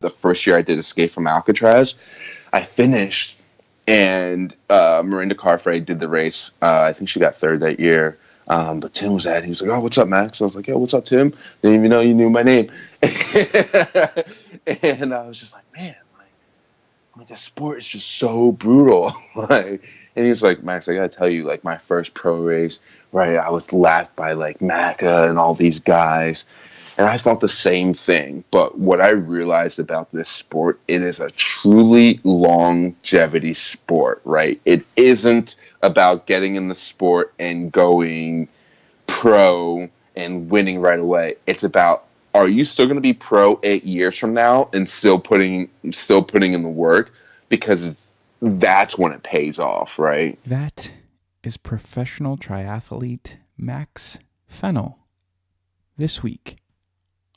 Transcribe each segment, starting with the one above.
the first year I did Escape from Alcatraz. I finished, and Miranda Carfrey did the race. I think she got third that year. But Tim was at it. He was like, "Oh, what's up, Max?" I was like, "Yo, what's up, Tim?" Didn't even know you knew my name. And I was just like, "Man, like, I mean, the sport is just so brutal." Like, and he was like, "Max, I gotta tell you, like, my first pro race, right? I was laughed by like Macca and all these guys." And I thought the same thing. But what I realized about this sport, it is a truly longevity sport, right? It isn't about getting in the sport and going pro and winning right away. It's about, are you still going to be pro 8 years from now and still putting in the work? Because that's when it pays off, right? That is professional triathlete Max Fennell this week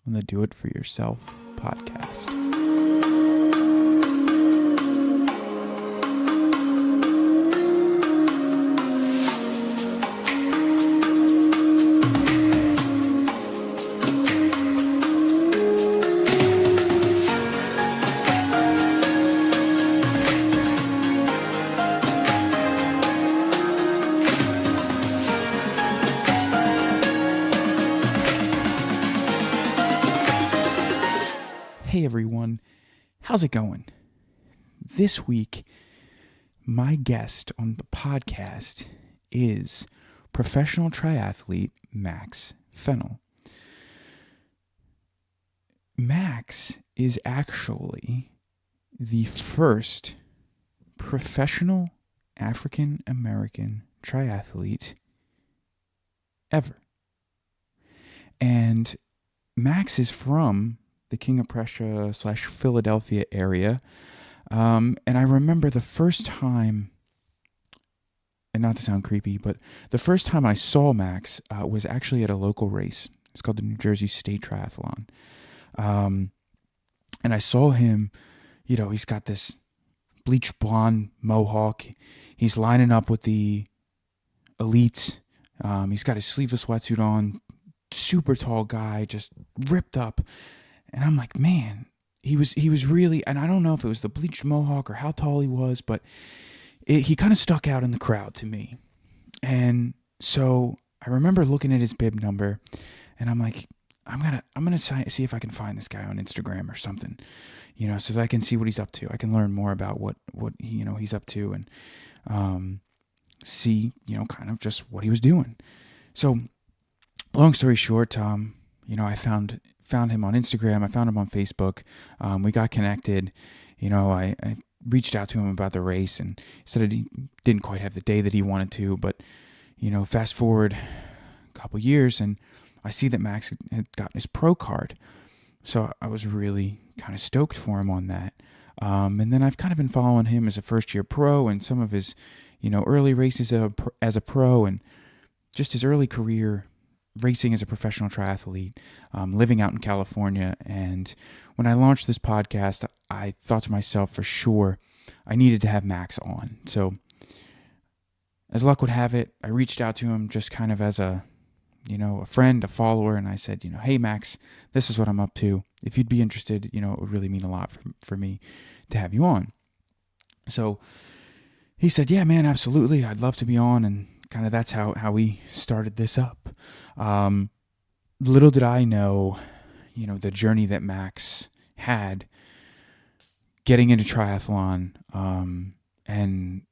on the Do It For Yourself podcast. Hey everyone, how's it going? This week, my guest on the podcast is professional triathlete Max Fennell. Max is actually the first professional African American triathlete ever. And Max is from the King of Prussia / Philadelphia area. And I remember the first time, and not to sound creepy, but the first time I saw Max was actually at a local race. It's called the New Jersey State Triathlon. And I saw him, he's got this bleach blonde mohawk. He's lining up with the elites. He's got his sleeveless sweatsuit on, super tall guy, just ripped up. And I'm like, man, he was really, and I don't know if it was the bleached mohawk or how tall he was, but he kind of stuck out in the crowd to me. And so I remember looking at his bib number, and I'm like, I'm gonna see if I can find this guy on Instagram or something, so that I can see what he's up to. I can learn more about what he's up to, and see kind of just what he was doing. So long story short, I found him on Instagram. I found him on Facebook. We got connected. I reached out to him about the race, and he said that he didn't quite have the day that he wanted to. But, fast forward a couple years, and I see that Max had gotten his pro card. So I was really kind of stoked for him on that. And then I've kind of been following him as a first-year pro and some of his, early races as a pro, and just his early career racing as a professional triathlete, living out in California. And when I launched this podcast, I thought to myself, for sure, I needed to have Max on. So as luck would have it, I reached out to him just kind of as a friend, a follower. And I said, hey, Max, this is what I'm up to. If you'd be interested, it would really mean a lot for me to have you on. So he said, yeah, man, absolutely. I'd love to be on. And kind of that's how we started this up. Little did I know, the journey that Max had getting into triathlon, and,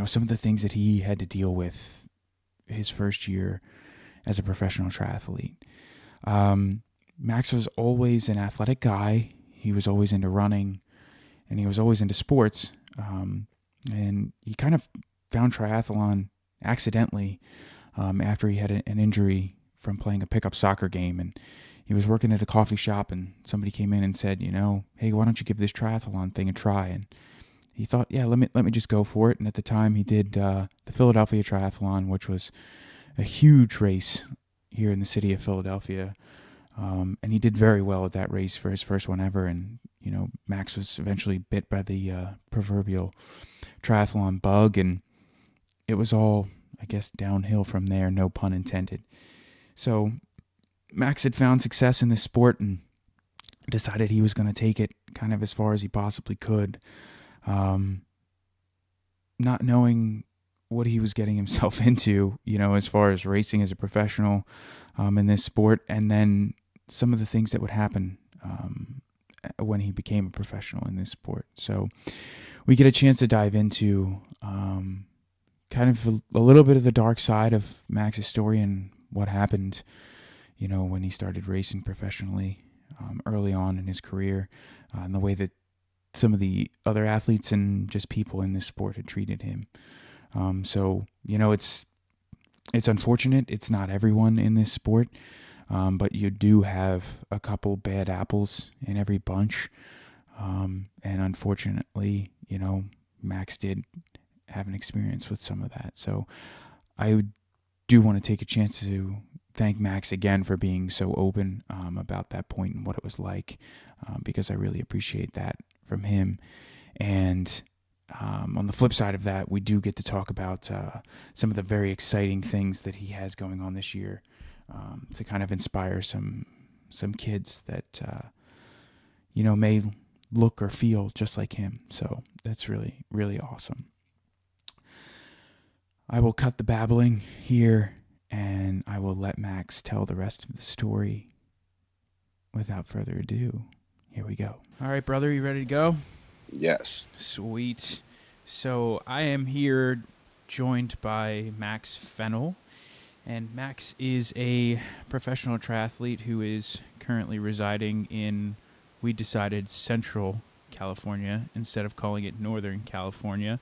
some of the things that he had to deal with his first year as a professional triathlete. Max was always an athletic guy. He was always into running, and he was always into sports. And he kind of found triathlon accidentally after he had an injury from playing a pickup soccer game, and he was working at a coffee shop, and somebody came in and said, hey, why don't you give this triathlon thing a try? And he thought, yeah, let me just go for it. And at the time, he did the Philadelphia Triathlon, which was a huge race here in the city of Philadelphia, and he did very well at that race for his first one ever. And Max was eventually bit by the proverbial triathlon bug, and it was all, I guess, downhill from there, no pun intended. So Max had found success in this sport and decided he was going to take it kind of as far as he possibly could, not knowing what he was getting himself into, as far as racing as a professional in this sport, and then some of the things that would happen when he became a professional in this sport. So we get a chance to dive into kind of a little bit of the dark side of Max's story and what happened, when he started racing professionally early on in his career, and the way that some of the other athletes and just people in this sport had treated him. So, it's unfortunate. It's not everyone in this sport, but you do have a couple bad apples in every bunch. And unfortunately, Max did have an experience with some of that. So I do want to take a chance to thank Max again for being so open about that point and what it was like, because I really appreciate that from him. And on the flip side of that, we do get to talk about some of the very exciting things that he has going on this year, to kind of inspire some kids that may look or feel just like him. So that's really, really awesome. I will cut the babbling here, and I will let Max tell the rest of the story. Without further ado, here we go. All right, brother, you ready to go? Yes. Sweet. So I am here joined by Max Fennell, and Max is a professional triathlete who is currently residing in, we decided, Central California instead of calling it Northern California.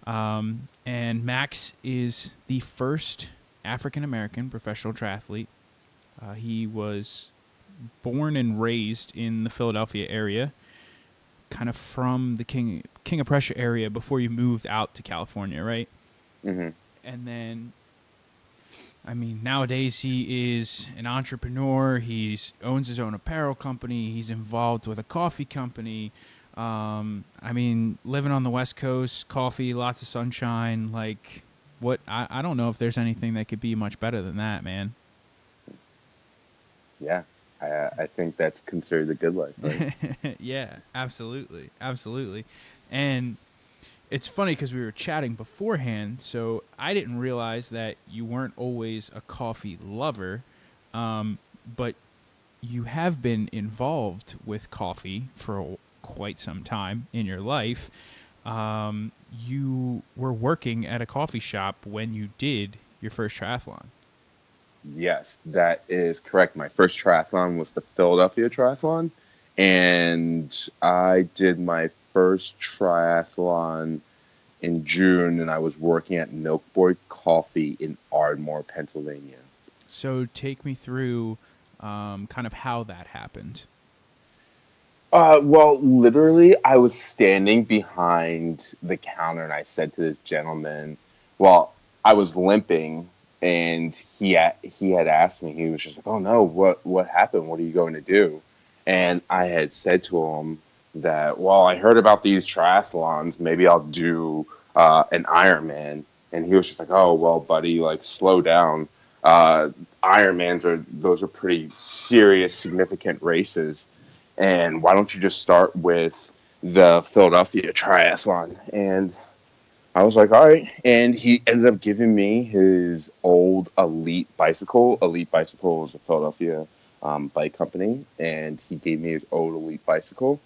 And Max is the first African-American professional triathlete. He was born and raised in the Philadelphia area, kind of from the King of Prussia area before you moved out to California, right? Mm-hmm. And then, nowadays he is an entrepreneur. He owns his own apparel company. He's involved with a coffee company. Living on the West Coast, coffee, lots of sunshine. Like, what? I don't know if there's anything that could be much better than that, man. Yeah. I think that's considered a good life, right? Yeah, absolutely. And it's funny because we were chatting beforehand, so I didn't realize that you weren't always a coffee lover, but you have been involved with coffee for quite some time in your life. You were working at a coffee shop when you did your first triathlon. Yes, that is correct. My first triathlon was the Philadelphia Triathlon, and I did my first triathlon in June, and I was working at Milk Boy Coffee in Ardmore, Pennsylvania. So take me through kind of how that happened. Well, literally, I was standing behind the counter, and I said to this gentleman, well, I was limping, and he had asked me. He was just like, "Oh no, what happened? What are you going to do?" And I had said to him that, "Well, I heard about these triathlons. Maybe I'll do an Ironman." And he was just like, "Oh well, buddy, like slow down. Those are pretty serious, significant races. And why don't you just start with the Philadelphia Triathlon?" And I was like, all right. And he ended up giving me his old Elite bicycle. Elite Bicycle was a Philadelphia bike company, and he gave me his old Elite bicycle.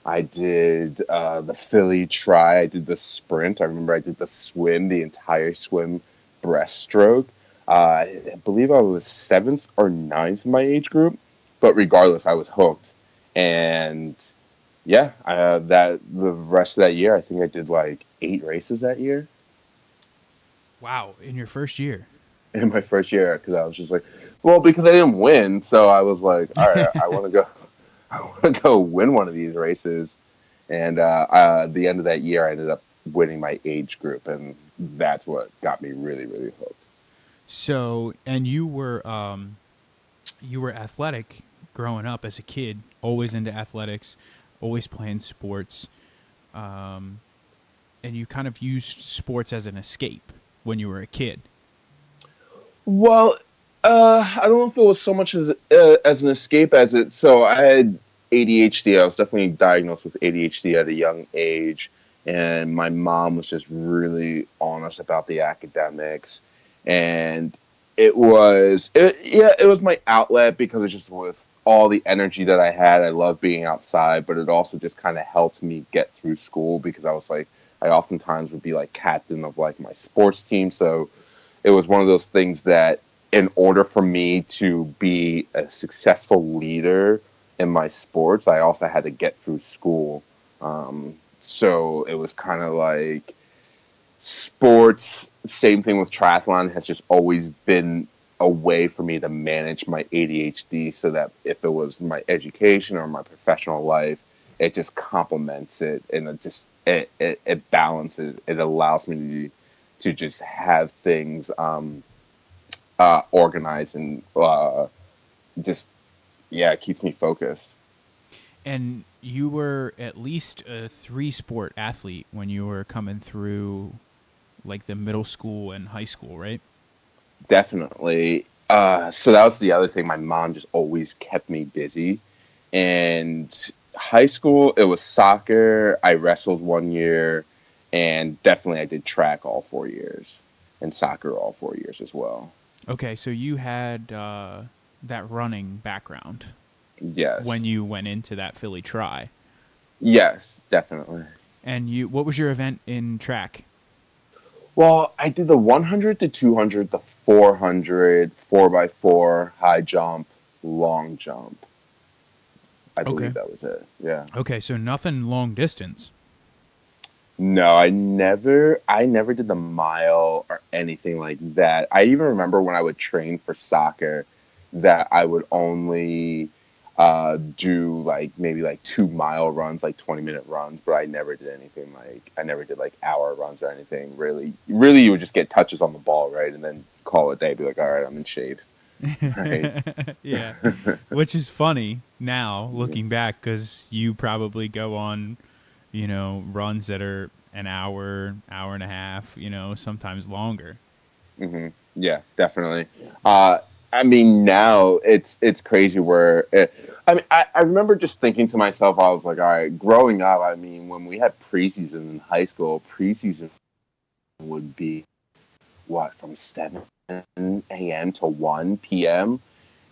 I did the Philly Tri. I did the sprint. I remember I did the swim, the entire swim breaststroke. I believe I was seventh or ninth in my age group, but regardless, I was hooked. And yeah, that the rest of that year, I think I did like 8 races that year. Wow, in your first year. In my first year, because I was just like, well, because I didn't win, so I was like, all right, I want to go, I want to go win one of these races. And at the end of that year, I ended up winning my age group, and that's what got me really, really hooked. So, and you were athletic growing up as a kid, always into athletics, always playing sports, and you kind of used sports as an escape when you were a kid. Well, I don't know if it was so much as an escape as it. So I had ADHD. I was definitely diagnosed with ADHD at a young age, and my mom was just really honest about the academics, and it was my outlet because it just with all the energy that I had. I love being outside, but it also just kind of helped me get through school because I was like I oftentimes would be like captain of like my sports team, so it was one of those things that in order for me to be a successful leader in my sports, I also had to get through school. So it was kind of like sports, same thing with triathlon, has just always been a way for me to manage my ADHD so that if it was my education or my professional life, it just complements it and it balances. It allows me to just have things organized and just yeah, it keeps me focused. And you were at least a three sport athlete when you were coming through like the middle school and high school, right? Definitely. So that was the other thing. My mom just always kept me busy. And high school, it was soccer. I wrestled 1 year, and definitely I did track all 4 years, and soccer all 4 years as well. Okay, so you had that running background Yes. when you went into that Philly try. Yes, definitely. And what was your event in track? Well, I did the 100, the 200, the 400, 4x4, high jump, long jump. I Okay. believe that was it. Yeah. Okay, so nothing long distance. No, I never did the mile or anything like that. I even remember when I would train for soccer that I would only do like maybe like 2 mile runs, like 20-minute runs, but I never did like hour runs or anything. Really, you would just get touches on the ball, right? And then call it a day, be like, all right, I'm in shape. Right. Yeah. Which is funny now looking back because you probably go on, runs that are an hour, hour and a half, sometimes longer. Yeah, definitely. I mean, now it's crazy where I remember just thinking to myself, I was like, all right, growing up, I mean, when we had preseason in high school, preseason would be what from 7 a.m. to 1 p.m.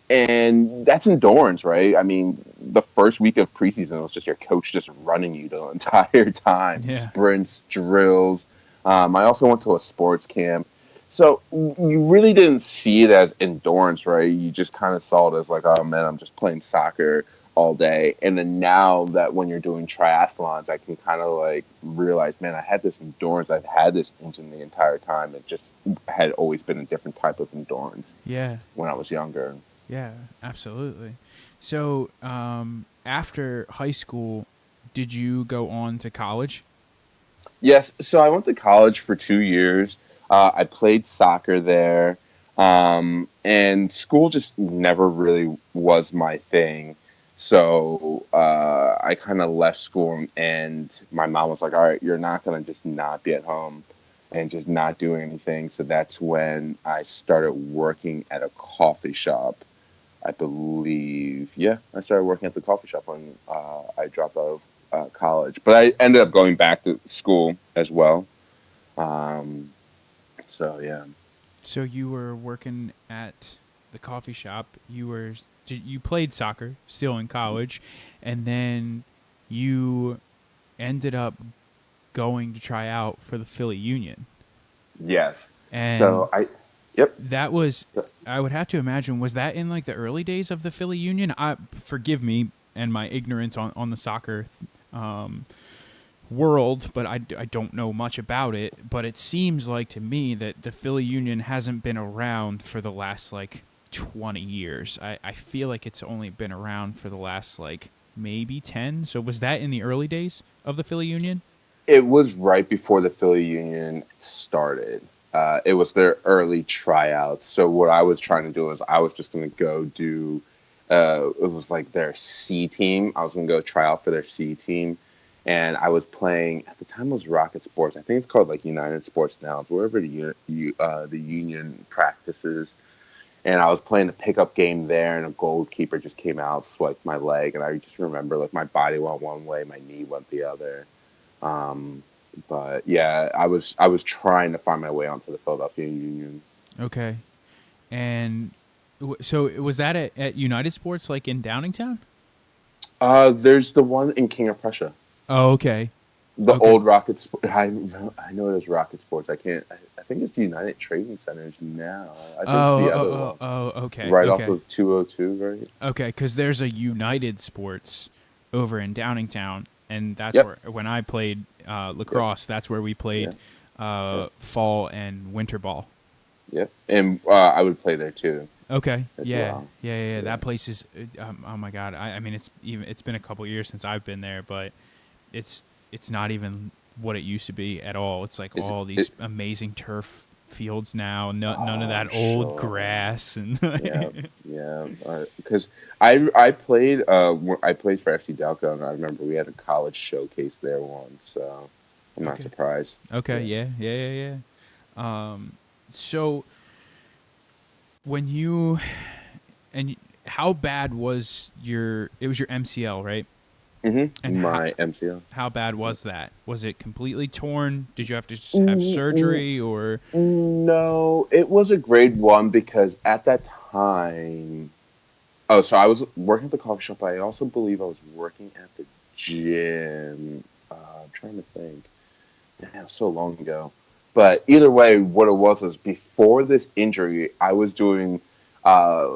And that's endurance, right? I mean, the first week of preseason was just your coach just running you the entire time, Yeah. sprints, drills. I also went to a sports camp. So you really didn't see it as endurance, right? You just kind of saw it as like, oh man, I'm just playing soccer all day. And then now that when you're doing triathlons, I can kind of like realize, man, I had this endurance. I've had this engine the entire time. It just had always been a different type of endurance Yeah. when I was younger. Yeah, absolutely. So, after high school, did you go on to college? Yes, so I went to college for 2 years. I played soccer there, and school just never really was my thing. So I kind of left school, and my mom was like, "All right, you're not gonna just not be at home and just not doing anything." So that's when I started working at a coffee shop. I believe, yeah, I started working at the coffee shop when I dropped out of college. But I ended up going back to school as well. Um, so yeah, So you were working at the coffee shop. You played soccer still in college, and then you ended up going to try out for the Philly Union. yes. And So I, yep. that was, I would have to imagine, was that in like the early days of the Philly Union? Forgive me and my ignorance on the soccer world, but I don't know much about it. But it seems like to me that the Philly Union hasn't been around for the last like 20 years. I feel like it's only been around for the last like maybe 10. So was that in the early days of the Philly Union? It was right before the Philly Union started. It was their early tryouts. So what I was trying to do is I was just going to go do. It was like their C team. I was going to go try out for their C team, and I was playing at the time. It was Rocket Sports. I think it's called like United Sports now. It's wherever the union practices. And I was playing a pickup game there, and a goalkeeper just came out, swiped my leg, and I just remember like my body went one way, my knee went the other. Um, but yeah, I was trying to find my way onto the Philadelphia Union. Okay. And so was that at United Sports, like in Downingtown? There's the one in King of Prussia, Oh, okay. the Okay. old Rocket. I know it is Rocket Sports. I can't. I think it's the United Trading Centers now. I think it's the other one, Okay. right off Okay. of 202, right? Okay. Because there's a United Sports over in Downingtown, and that's Yep. where when I played Yep. lacrosse, that's where we Yeah. played Yeah. fall and winter ball. Yep. And I would play there too Okay. as Yeah. well. Yeah. Yeah. Yeah. Yeah. That place is. Oh my God. I mean, it's been a couple years since I've been there, but it's it's not even what it used to be at all. It's like Is all it? these amazing turf fields now. None of Oh, that old sure. grass and. Yeah, yeah. Because I played for FC Delco, and I remember we had a college showcase there once. So I'm not Okay. surprised. Okay. Yeah. Yeah. Yeah. Yeah. Yeah. So when you and how bad was your? It was your MCL, right? And My MCL. how bad was that? Was it completely torn? Did you have to have Mm, mm, surgery or? no, it was a grade one because at that time. Oh, so I was working at the coffee shop. I also believe I was working at the gym. I'm trying to think. Man, so long ago. But either way, what it was before this injury, I was doing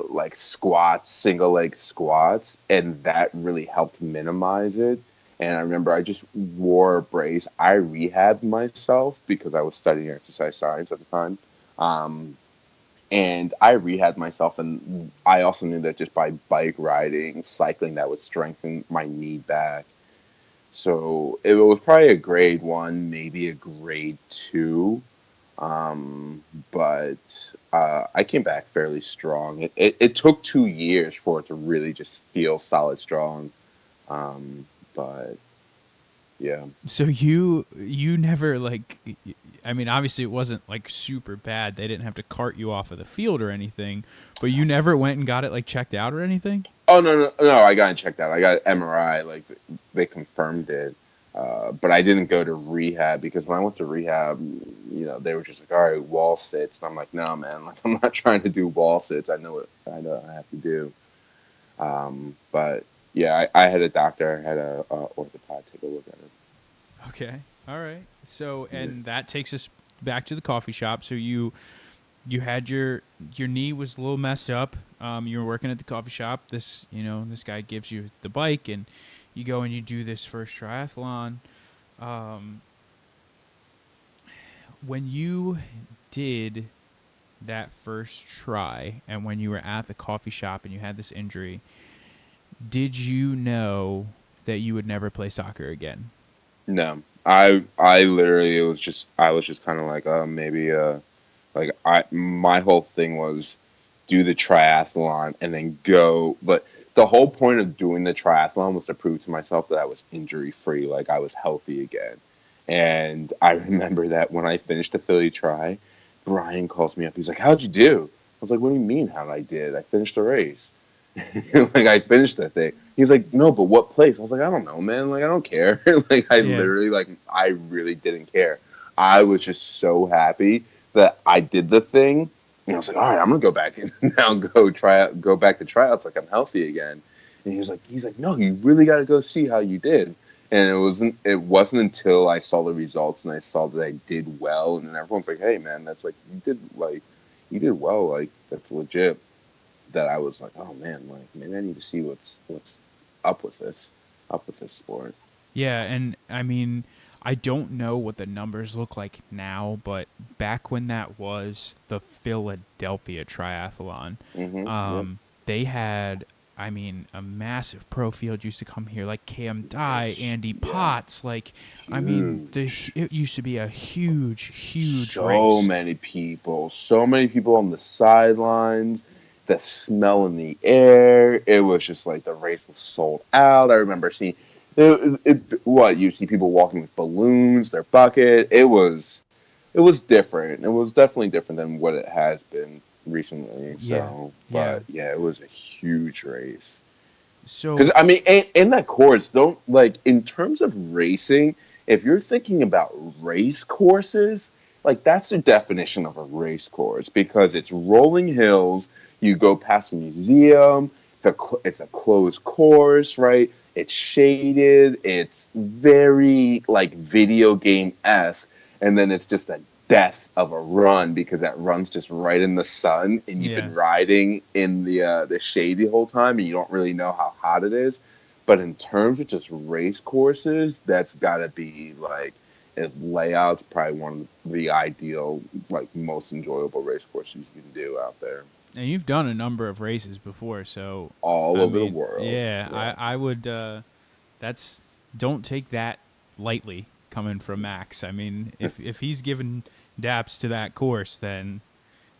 like squats, single leg squats, and that really helped minimize it. And I remember I just wore a brace. I rehabbed myself because I was studying exercise science at the time. Um, and I rehabbed myself, and I also knew that just by bike riding, cycling, that would strengthen my knee back. So it was probably a grade one, maybe a grade two. But I came back fairly strong. It took 2 years for it to really just feel solid strong. Um, but yeah. So you never like I mean obviously it wasn't like super bad. They didn't have to cart you off of the field or anything, but you never went and got it like checked out or anything? Oh no! I got it checked out. I got MRI. Like they confirmed it, but I didn't go to rehab because when I went to rehab, they were just like, "All right, wall sits," and I'm like, "No, man! Like I'm not trying to do wall sits. I know what I have to do." But yeah, I had a doctor, I had a orthopod take a look at it. Okay. All right. So Yeah. and that takes us back to the coffee shop. So you had your knee was a little messed up. You were working at the coffee shop. This guy gives you the bike, and you go and you do this first triathlon. Um, when you did that first try, and when you were at the coffee shop and you had this injury, did you know that you would never play soccer again? No, I literally I was just kind of like, maybe like my whole thing was do the triathlon and then go. But the whole point of doing the triathlon was to prove to myself that I was injury free, like I was healthy again. And I remember that when I finished the Philly try, Brian calls me up. He's like, "How'd you do?" I was like, "What do you mean how I did? I finished the race." Like I finished the thing. He's like, "No, but what place?" I was like, "I don't know, man. Like I don't care." Like I Yeah. literally I really didn't care. I was just so happy that I did the thing. And I was like, "All right, I'm gonna go back and now go back to tryouts like I'm healthy again." And he's like, "No, you really got to go see how you did." And it wasn't until I saw the results and I saw that I did well, and then everyone's like, "Hey, man, that's like you did well, like that's legit." That I was like, oh man, like maybe I need to see what's up with this, up with this sport. Yeah, and I mean, I don't know what the numbers look like now, but back when that was the Philadelphia Triathlon, Yep. they had, I mean, a massive pro field used to come here, like Cam Dye, Andy Yeah. Potts. Like, I mean, Huge. it used to be a huge, huge So race. many people. So many people on the sidelines. The smell in the air. It was just like the race was sold out. I remember seeing what you see people walking with balloons, their bucket. It was different. It was definitely different than what it has been. recently. Yeah, So, yeah. but yeah, it was a huge race. Because So I mean, in that course, don't like in terms of racing. If you're thinking about race courses, like that's the definition of a race course because it's rolling hills. You go past a museum. It's a closed course, right? It's shaded. It's very like video game esque, and then it's just a death of a run because that run's just right in the sun and you've yeah, been riding in the shade the whole time and you don't really know how hot it is. But in terms of just race courses, that's got to be like if layout's probably one of the ideal, like most enjoyable race courses you can do out there and you've done a number of races before, so all I over the mean, world. yeah, Yeah. I would. That's don't take that lightly coming from Max. I mean, if he's given daps to that course, then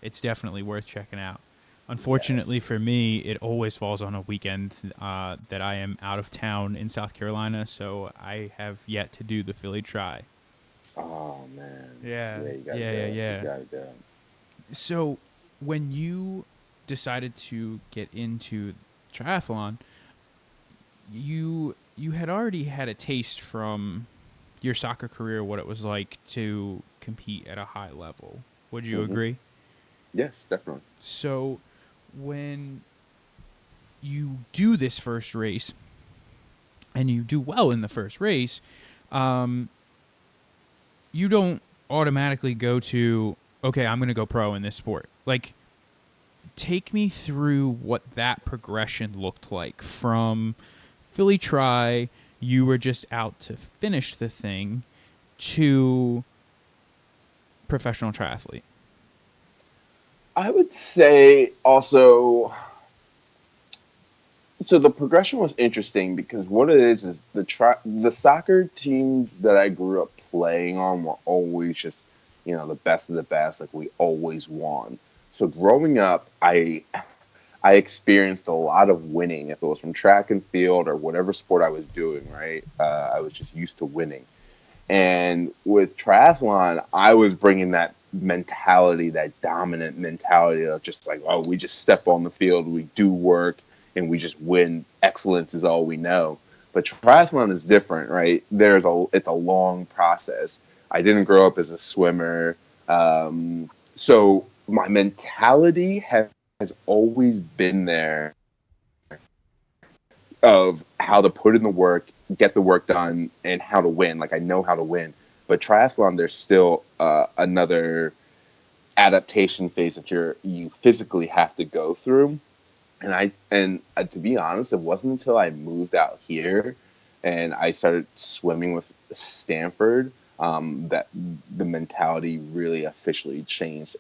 it's definitely worth checking out. Unfortunately Yes. for me, it always falls on a weekend that I am out of town in South Carolina, so I have yet to do the Philly Try. Oh man. Yeah, Yeah, you gotta yeah, yeah, go. You yeah. gotta go. So when you decided to get into triathlon, you had already had a taste from your soccer career what it was like to compete at a high level. Would you Hmm. agree? Yes, definitely. So when you do this first race and you do well in the first race, um, you don't automatically go to okay, I'm going to go pro in this sport. Like take me through what that progression looked like from Philly Try, you were just out to finish the thing, to professional triathlete. I would say also, so the progression was interesting because what it is the soccer teams that I grew up playing on were always just, the best of the best, like we always won. So growing up, I experienced a lot of winning. If it was from track and field or whatever sport I was doing, right? I was just used to winning. And with triathlon, I was bringing that mentality, that dominant mentality of just like, oh, we just step on the field, we do work, and we just win. Excellence is all we know. But triathlon is different, right? It's a long process. I didn't grow up as a swimmer, so my mentality has always been there of how to put in the work, get the work done, and how to win. Like I know how to win. But triathlon, there's still another adaptation phase that you physically have to go through. And to be honest, it wasn't until I moved out here and I started swimming with Stanford that the mentality really officially changed.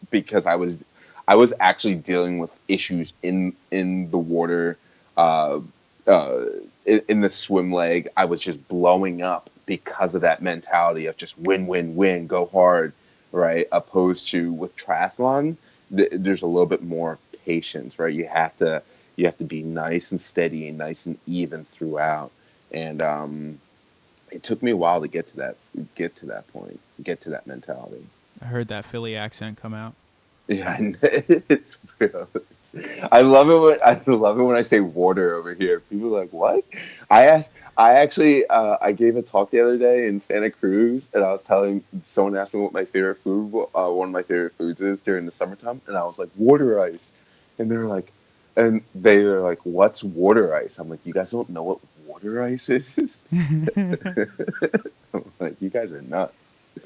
Because I was actually dealing with issues in the water, uh, uh, in the swim leg. I was just blowing up because of that mentality of just win, win, win, go hard, right? Opposed to with triathlon, there's a little bit more patience, right? You have to be nice and steady and nice and even throughout. And it took me a while to get to that point, get to that mentality. I heard that Philly accent come out. Yeah, it's real. I love it when I say water over here. People are like, "What?" I actually, I gave a talk the other day in Santa Cruz, and I was telling someone asked me what my favorite one of my favorite foods is during the summertime, and I was like, water ice, and they are like, "What's water ice?" I'm like, "You guys don't know what water ice is?" I'm like, "You guys are nuts."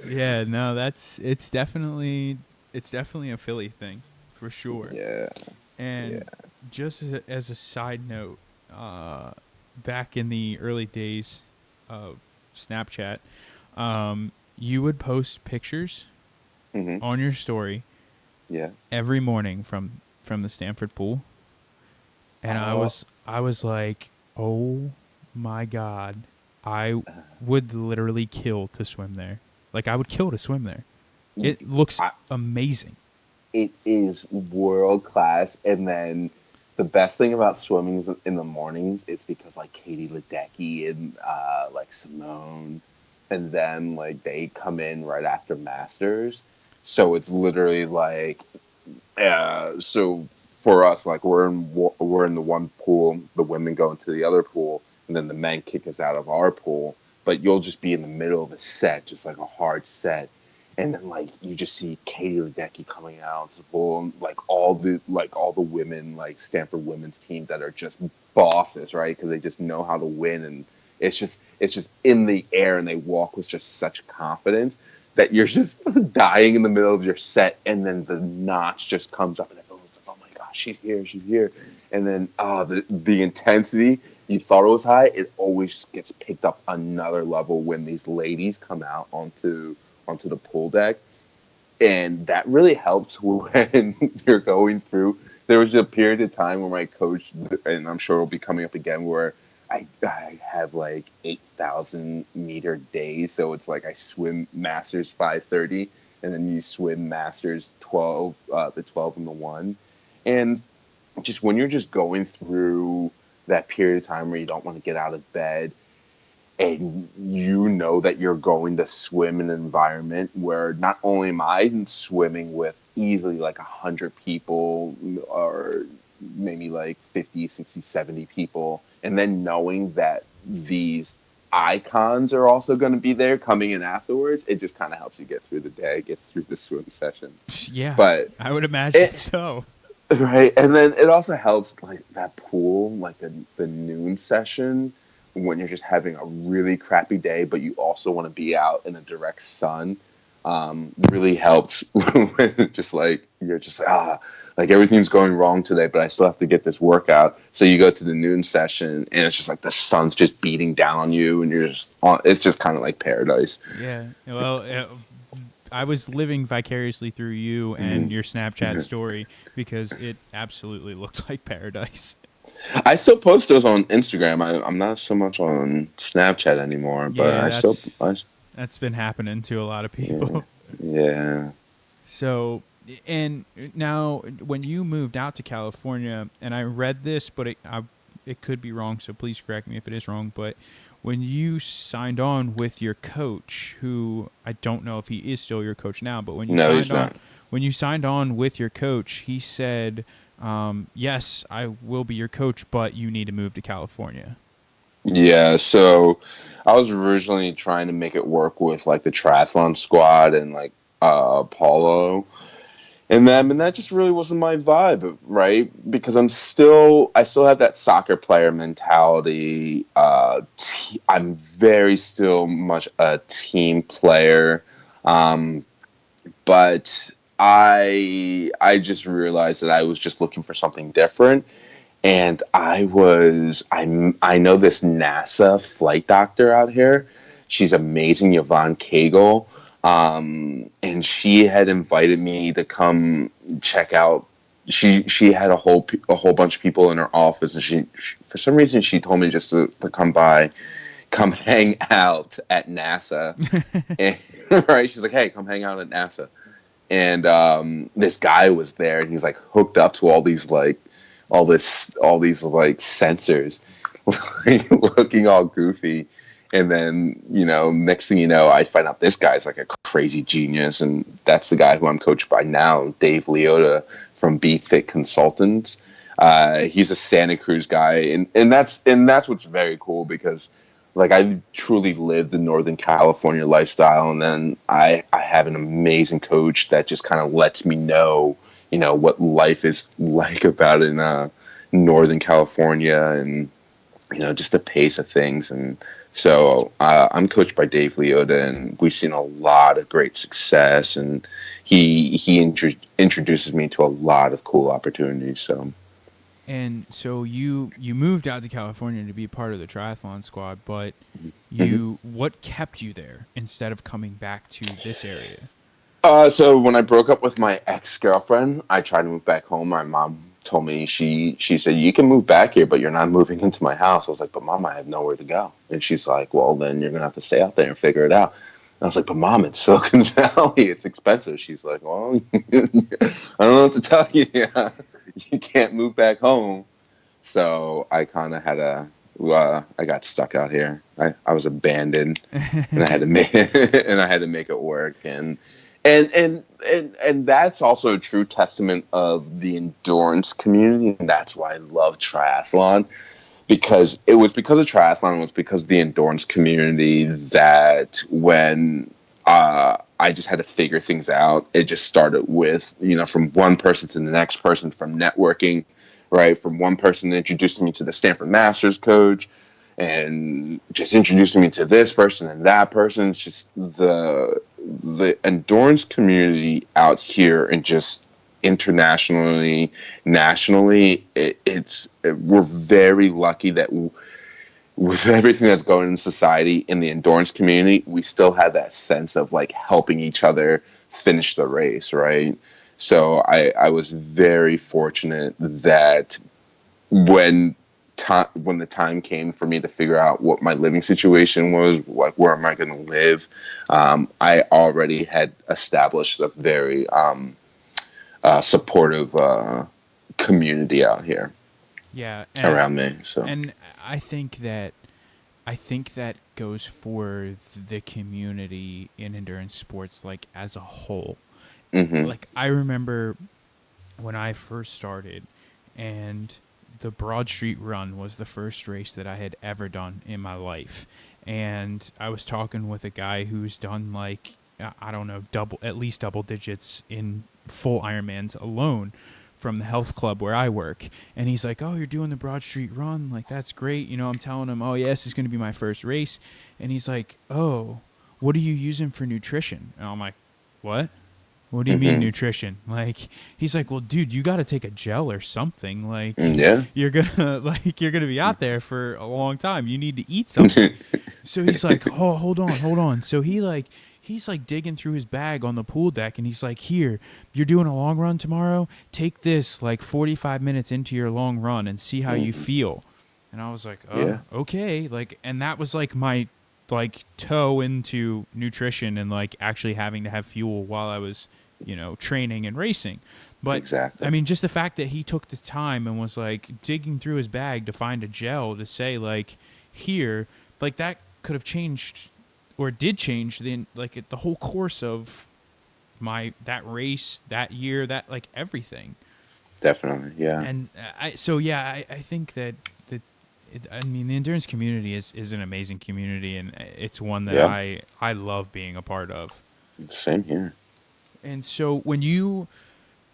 Yeah, no, it's definitely a Philly thing for sure. Yeah, yeah. And just as a side note, uh, back in the early days of Snapchat, you would post pictures Hmm. on your story Yeah. every morning from the Stanford pool, and I Oh. was I was like, oh my god, I would literally kill to swim there. Like I would kill to swim there. It looks I, amazing. it is world class. And then the best thing about swimming in the mornings is because like Katie Ledecky and like Simone and them like they come in right after Masters, so it's literally like So for us, like we're in the one pool, the women go into the other pool, and then the men kick us out of our pool. But you'll just be in the middle of a set, just like a hard set, and then like you just see Katie Ledecky coming out to the pool, and all the women, like Stanford women's team that are just bosses, right? Because they just know how to win, and it's just in the air, and they walk with just such confidence that you're just dying in the middle of your set, and then the notch just comes up, and everyone's like, "Oh my gosh, she's here!" And then, the intensity you thought it was high, it always gets picked up another level when these ladies come out onto the pool deck, and that really helps when you're going through. There was a period of time where my coach, and I'm sure it'll be coming up again, where I have like 8,000 meter days, so it's like I swim Masters 5:30, and then you swim Masters 12, the 12 and the 1, and just when you're just going through that period of time where you don't want to get out of bed, and you know that you're going to swim in an environment where not only am I swimming with easily like 100 people, or maybe like 50, 60, 70 people, and then knowing that these icons are also going to be there coming in afterwards, it just kind of helps you get through the day, get through the swim session. Yeah, But I would imagine it, so. right, and then it also helps like that pool, like the noon session, when you're just having a really crappy day, but you also want to be out in the direct sun. Really helps when just like you're just like everything's going wrong today, but I still have to get this workout. So you go to the noon session, and it's just like the sun's just beating down on you, and you're just on. It's just kind of like paradise. Yeah. Well, I was living vicariously through you and your Snapchat story because it absolutely looked like paradise. I still post those on Instagram. I'm not so much on Snapchat anymore, but Yeah, I that's been happening to a lot of people. yeah. So, and now when you moved out to California, and I read this, but it could be wrong, so please correct me if it is wrong, but when you signed on with your coach, who I don't know if he is still your coach now, but No, he's not. when you signed on with your coach, he said, yes, I will be your coach, but you need to move to California. Yeah, so I was originally trying to make it work with like the triathlon squad and like Apollo. And that just really wasn't my vibe, right? Because I still have that soccer player mentality. I'm very still much a team player, but I just realized that I was just looking for something different, and I know this NASA flight doctor out here. She's amazing, Yvonne Cagle. And she had invited me to come check out. She had a whole bunch of people in her office, and she for some reason she told me just to come by, come hang out at NASA. And, right? She's like, "Hey, come hang out at NASA." And this guy was there, and he's like hooked up to all these like sensors, like, looking all goofy. And then, next thing you know, I find out this guy's like a crazy genius, and that's the guy who I'm coached by now, Dave Leota from Be Fit Consultants. He's a Santa Cruz guy, and that's what's very cool, because like I truly live the Northern California lifestyle, and then I have an amazing coach that just kind of lets me know, what life is like about in Northern California, and just the pace of things. And so I'm coached by Dave Leota, and we've seen a lot of great success, and he introduces me to a lot of cool opportunities. So. And so you moved out to California to be part of the triathlon squad, but what kept you there instead of coming back to this area? So when I broke up with my ex-girlfriend, I tried to move back home. My mom told me, she said, "You can move back here, but you're not moving into my house." I was like, "But Mom, I have nowhere to go." And she's like, "Well, then you're going to have to stay out there and figure it out." And I was like, "But Mom, it's Silicon Valley. It's expensive." She's like, "Well, I don't know what to tell you. You can't move back home." So I kind of had I got stuck out here. I was abandoned, and I had to make it work. And that's also a true testament of the endurance community, and that's why I love triathlon, because it was because of triathlon, it was because of the endurance community that when I just had to figure things out, it just started with, from one person to the next person, from networking, right? From one person introducing me to the Stanford Masters coach and just introducing me to this person and that person. It's just the endurance community out here, and just internationally, nationally, we're very lucky that with everything that's going in society, in the endurance community, we still have that sense of like helping each other finish the race, right? So I was very fortunate that when when the time came for me to figure out what my living situation was, like where am I going to live, I already had established a very supportive community out here. Yeah, around me. So and I think that goes for the community in endurance sports, like as a whole. hmm Like I remember when I first started, and the Broad Street Run was the first race that I had ever done in my life. And I was talking with a guy who's done like, I don't know, at least double digits in full Ironmans alone from the health club where I work. And he's like, "Oh, you're doing the Broad Street Run? Like, that's great." I'm telling him, "Oh, yeah, this is going to be my first race." And he's like, "Oh, what are you using for nutrition?" And I'm like, "What? What do you mean hmm nutrition?" Like, he's like, "Well, dude, you got to take a gel or something. Like, yeah. you're gonna be out there for a long time. You need to eat something." So he's like, "Oh, hold on." So he's like digging through his bag on the pool deck, and he's like, "Here, you're doing a long run tomorrow. Take this like 45 minutes into your long run and see how you hmm feel." And I was like, yeah. okay." Like, and that was like my like toe into nutrition and like actually having to have fuel while I was, training and racing. But I Exactly. mean, just the fact that he took the time and was like digging through his bag to find a gel to say like, "Here," like that could have changed, or did change the whole course of that race, that year, that like everything. Definitely. Yeah. And I think that I mean, the endurance community is an amazing community, and it's one that Yeah. I love being a part of. Same here. And so when you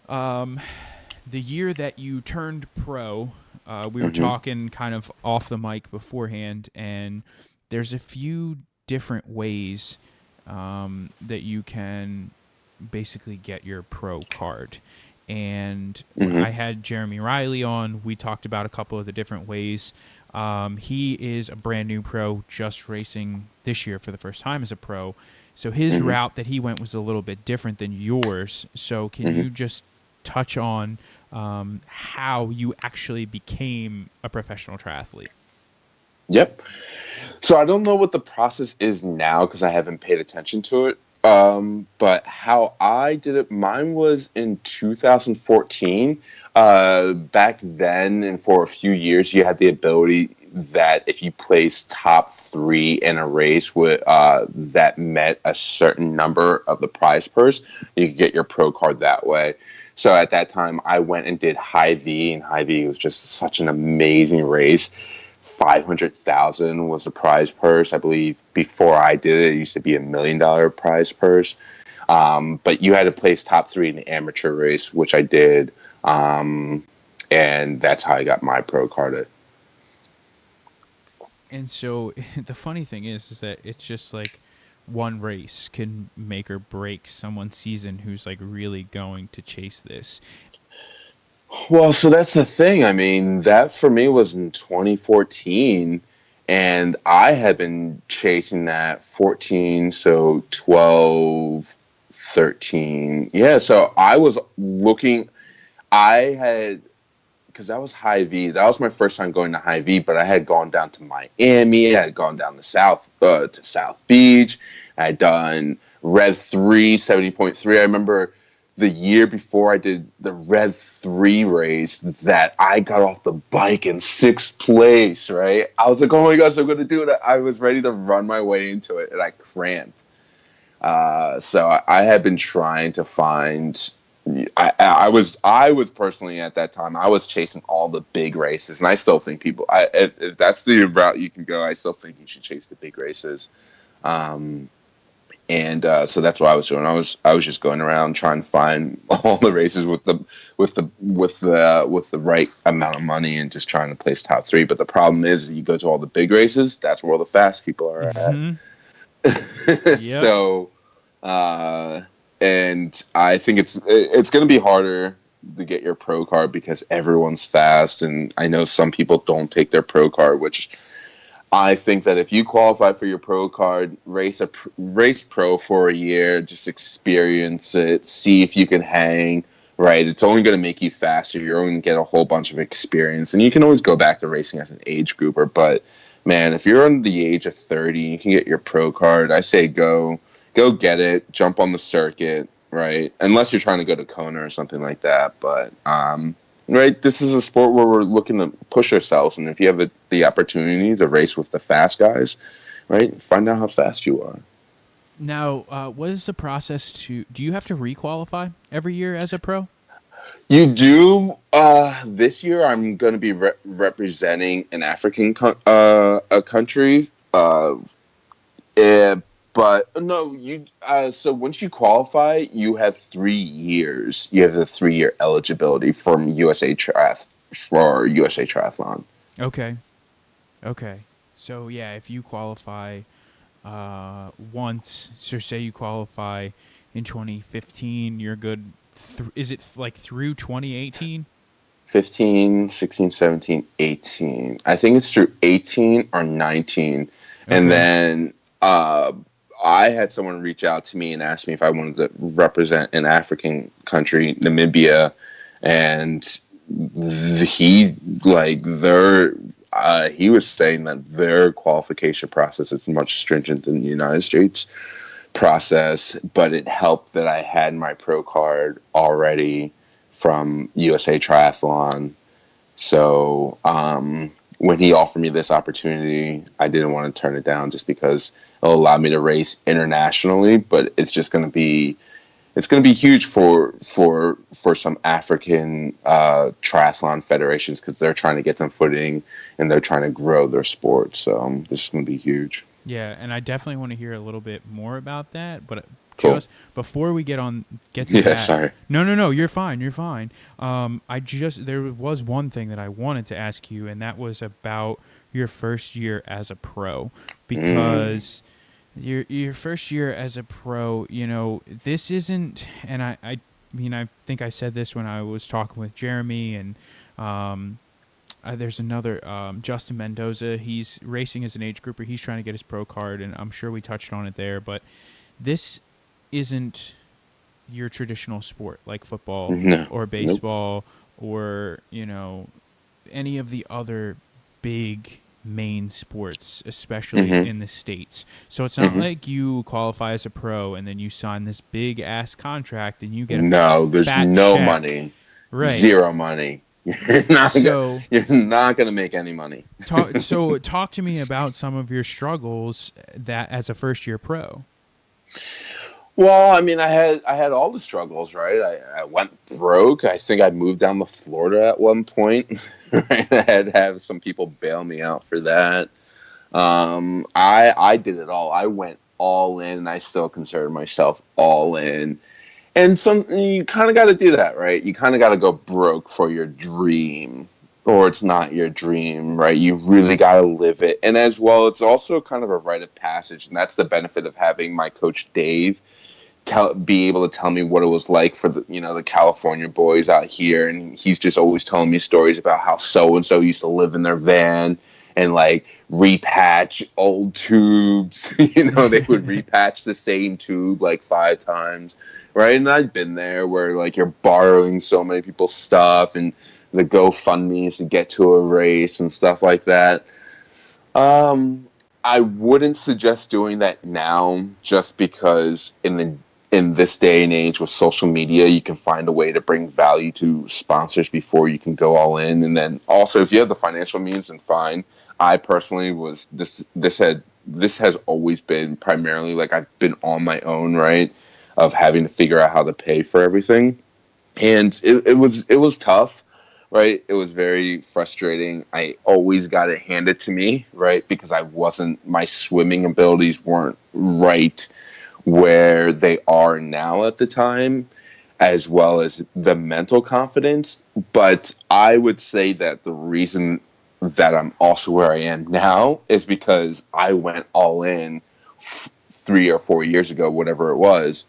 the year that you turned pro, we were hmm talking kind of off the mic beforehand, and there's a few different ways that you can basically get your pro card. And hmm I had Jeremy Riley on. We talked about a couple of the different ways. He is a brand new pro, just racing this year for the first time as a pro. So his hmm route that he went was a little bit different than yours. So can hmm you just touch on how you actually became a professional triathlete? Yep. So I don't know what the process is now because I haven't paid attention to it. But how I did it, mine was in 2014. Back then, and for a few years, you had the ability that if you placed top three in a race with that met a certain number of the prize purse, you could get your pro card that way. So at that time, I went and did High V, and High V was just such an amazing race. 500,000 was the prize purse. I believe before I did it, it used to be $1 million prize purse. But you had to place top three in the amateur race, which I did. And that's how I got my pro card. And so the funny thing is that it's just like one race can make or break someone's season who's like really going to chase this. Well, so that's the thing. I mean, that for me was in 2014, and I had been chasing that 14, so 12, 13. Yeah, so I was looking, I had, because that was High V. That was my first time going to High V, but I had gone down to Miami. I had gone down to South Beach. I had done Rev 3, 70.3. I remember the year before I did the Rev 3 race that I got off the bike in sixth place, right? I was like, oh my gosh, I'm going to do it. I was ready to run my way into it, and I cramped. So I had been trying to find. I was personally at that time. I was chasing all the big races, and I still think people. If that's the route you can go, I still think you should chase the big races. Um, and so that's what I was doing. I was just going around trying to find all the races with the right amount of money and just trying to place top three. But the problem is, you go to all the big races. That's where all the fast people are at. Mm-hmm. Yep. So, and I think it's going to be harder to get your pro card because everyone's fast, and I know some people don't take their pro card, which I think that if you qualify for your pro card, race pro for a year, just experience it, see if you can hang. Right, it's only going to make you faster. You're only going to get a whole bunch of experience, and you can always go back to racing as an age grouper, but man, if you're under the age of 30, you can get your pro card. I say go get it, jump on the circuit, right? Unless you're trying to go to Kona or something like that. But right, this is a sport where we're looking to push ourselves, and if you have the opportunity to race with the fast guys, right, find out how fast you are. Now, what is the process do you have to requalify every year as a pro? You do. This year, I'm going to be representing an African a country. But no, you. So once you qualify, you have 3 years. You have a 3-year eligibility from USA Triathlon. Okay. So yeah, if you qualify once, so say you qualify in 2015, you're good. Is it like through 2018? 15, 16, 17, 18. I think it's through 18 or 19. Okay. And then I had someone reach out to me and ask me if I wanted to represent an African country, Namibia, and he was saying that their qualification process is much stringent than the United States process, but it helped that I had my pro card already from USA Triathlon. So when he offered me this opportunity, I didn't want to turn it down just because it'll allow me to race internationally, but it's going to be huge for some African triathlon federations because they're trying to get some footing and they're trying to grow their sport. So this is going to be huge. Yeah, and I definitely want to hear a little bit more about that. But cool. Just before we get to that. Sorry. No, you're fine. There was one thing that I wanted to ask you, and that was about your first year as a pro, because your first year as a pro, this isn't, and I mean, I think I said this when I was talking with Jeremy, and there's another, Justin Mendoza. He's racing as an age grouper. He's trying to get his pro card, and I'm sure we touched on it there. But this isn't your traditional sport like football or baseball or, any of the other big main sports, especially in the States. So it's not like you qualify as a pro and then you sign this big ass contract and you get there's no check. Money. Right. Zero money. You're not going to make any money. Talk to me about some of your struggles that as a first year pro. Well, I mean, I had all the struggles, right? I went broke. I think I moved down to Florida at one point. Right? I had to have some people bail me out for that. I did it all. I went all in, and I still consider myself all in. And you kind of got to do that, right? You kind of got to go broke for your dream, or it's not your dream, right? You really got to live it. And as well, it's also kind of a rite of passage, and that's the benefit of having my coach Dave be able to tell me what it was like for the California boys out here. And he's just always telling me stories about how so-and-so used to live in their van and like repatch old tubes. They would repatch the same tube like 5 times. Right. And I've been there where like you're borrowing so many people's stuff and the GoFundMes to get to a race and stuff like that. I wouldn't suggest doing that now just because in this day and age with social media, you can find a way to bring value to sponsors before you can go all in. And then also if you have the financial means, then fine. I personally this had this has always been primarily like I've been on my own, right? Of having to figure out how to pay for everything. And it was tough, right? It was very frustrating. I always got it handed to me, right? Because my swimming abilities weren't right where they are now at the time, as well as the mental confidence. But I would say that the reason that I'm also where I am now is because I went all in 3 or 4 years ago, whatever it was.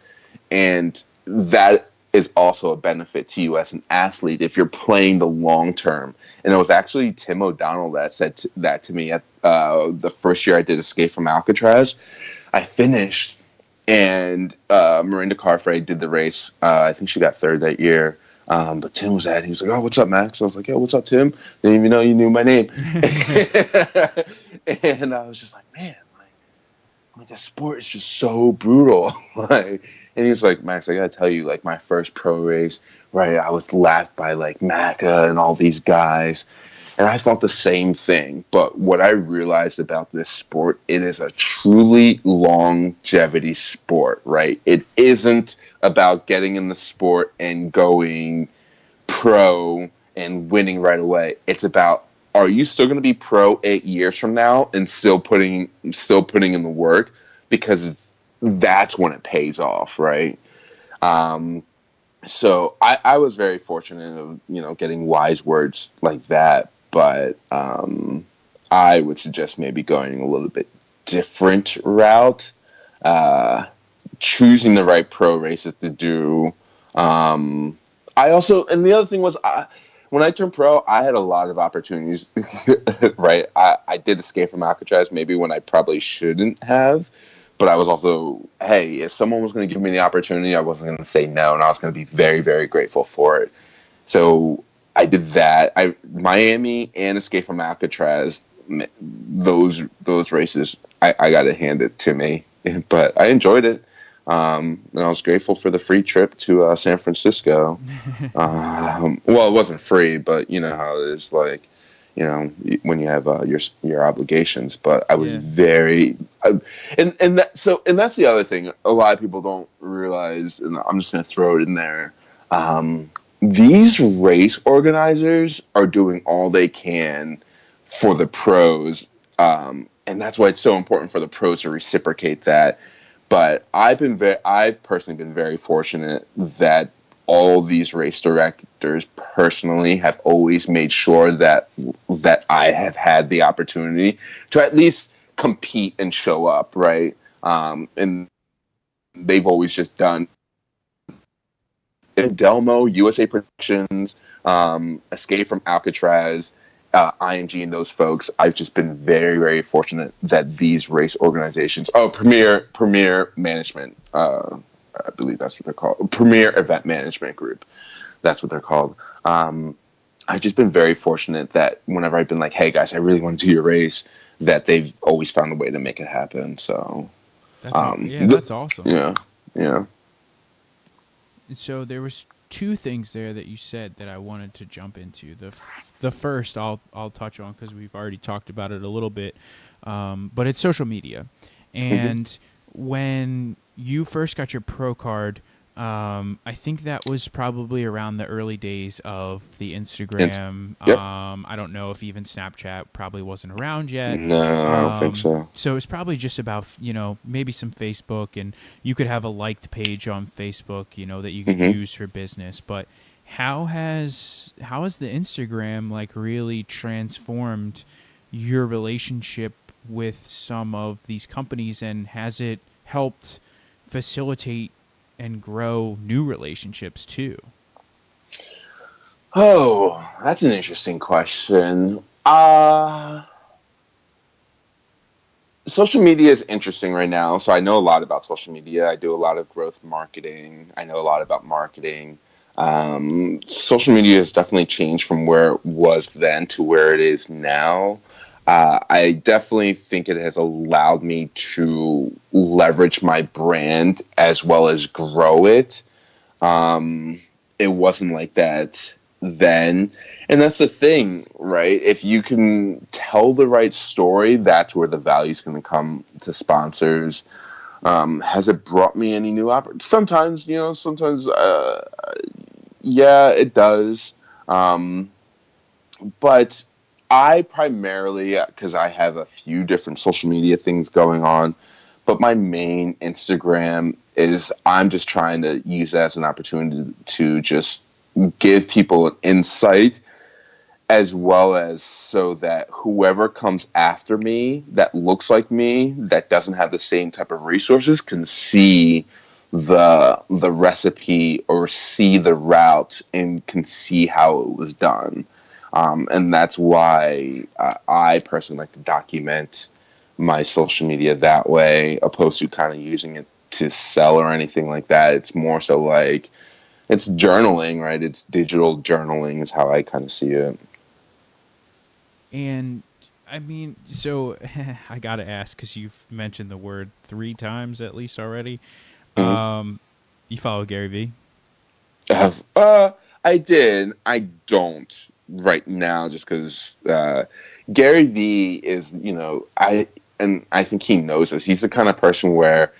And that is also a benefit to you as an athlete if you're playing the long term. And it was actually Tim O'Donnell that said that to me at the first year I did Escape from Alcatraz. I finished, and Miranda Carfrey did the race. I think she got third that year. But Tim was at it. He was like, "Oh, what's up, Max?" I was like, "Yo, what's up, Tim?" Didn't even know you knew my name. And I was just like, man, the sport is just so brutal. And he was like, "Max, I gotta tell you, like, my first pro race, right? I was laughed by like Macca and all these guys." And I thought the same thing. But what I realized about this sport, it is a truly longevity sport, right? It isn't about getting in the sport and going pro and winning right away. It's about, are you still going to be pro 8 years from now and still putting in the work? Because that's when it pays off, right? So I was very fortunate of, getting wise words like that. But I would suggest maybe going a little bit different route, choosing the right pro races to do. And the other thing was, when I turned pro, I had a lot of opportunities, right? I did Escape from Alcatraz maybe when I probably shouldn't have. But I was also, hey, if someone was going to give me the opportunity, I wasn't going to say no, and I was going to be very, very grateful for it. So I did that. Miami and Escape from Alcatraz, those races, I got it handed to me, but I enjoyed it. And I was grateful for the free trip to San Francisco. Well, it wasn't free, but you know how it is, like, when you have your obligations. But I was very, and that's the other thing a lot of people don't realize, and I'm just going to throw it in there. These race organizers are doing all they can for the pros, and that's why it's so important for the pros to reciprocate that. But I've personally been very fortunate that all these race directors personally have always made sure that I have had the opportunity to at least compete and show up, right? And they've always just done Delmo, USA Productions, Escape from Alcatraz, IMG, and those folks. I've just been very, very fortunate that these race organizations, Premier Management, I believe that's what they're called, Premier Event Management Group, that's what they're called. I've just been very fortunate that whenever I've been like, hey guys, I really want to do your race, that they've always found a way to make it happen. So that's awesome. Yeah. So there was two things there that you said that I wanted to jump into. The first I'll touch on because we've already talked about it a little bit, but it's social media. And when you first got your pro card, I think that was probably around the early days of the Instagram. Yep. I don't know if even Snapchat probably wasn't around yet. No, I don't think so. So it's probably just about, maybe some Facebook, and you could have a liked page on Facebook, that you could use for business. But how has the Instagram like really transformed your relationship with some of these companies, and has it helped facilitate and grow new relationships too? Oh, that's an interesting question. Social media is interesting right now. So I know a lot about social media. I do a lot of growth marketing. I know a lot about marketing. Social media has definitely changed from where it was then to where it is now. I definitely think it has allowed me to leverage my brand as well as grow it. It wasn't like that then. And that's the thing, right? If you can tell the right story, that's where the value is going to come to sponsors. Has it brought me any new opportunities? Sometimes, yeah, it does. Um, but I primarily, because I have a few different social media things going on, but my main Instagram is I'm just trying to use that as an opportunity to just give people an insight, as well as so that whoever comes after me that looks like me, that doesn't have the same type of resources, can see the recipe or see the route and can see how it was done. And that's why I personally like to document my social media that way, opposed to kind of using it to sell or anything like that. It's more so like it's journaling, right? It's digital journaling is how I kind of see it. And I mean, so I got to ask because you've mentioned the word 3 times at least already. Mhm. You follow Gary Vee? Have I did. I don't right now just because Gary Vee is, I think he knows this. He's the kind of person where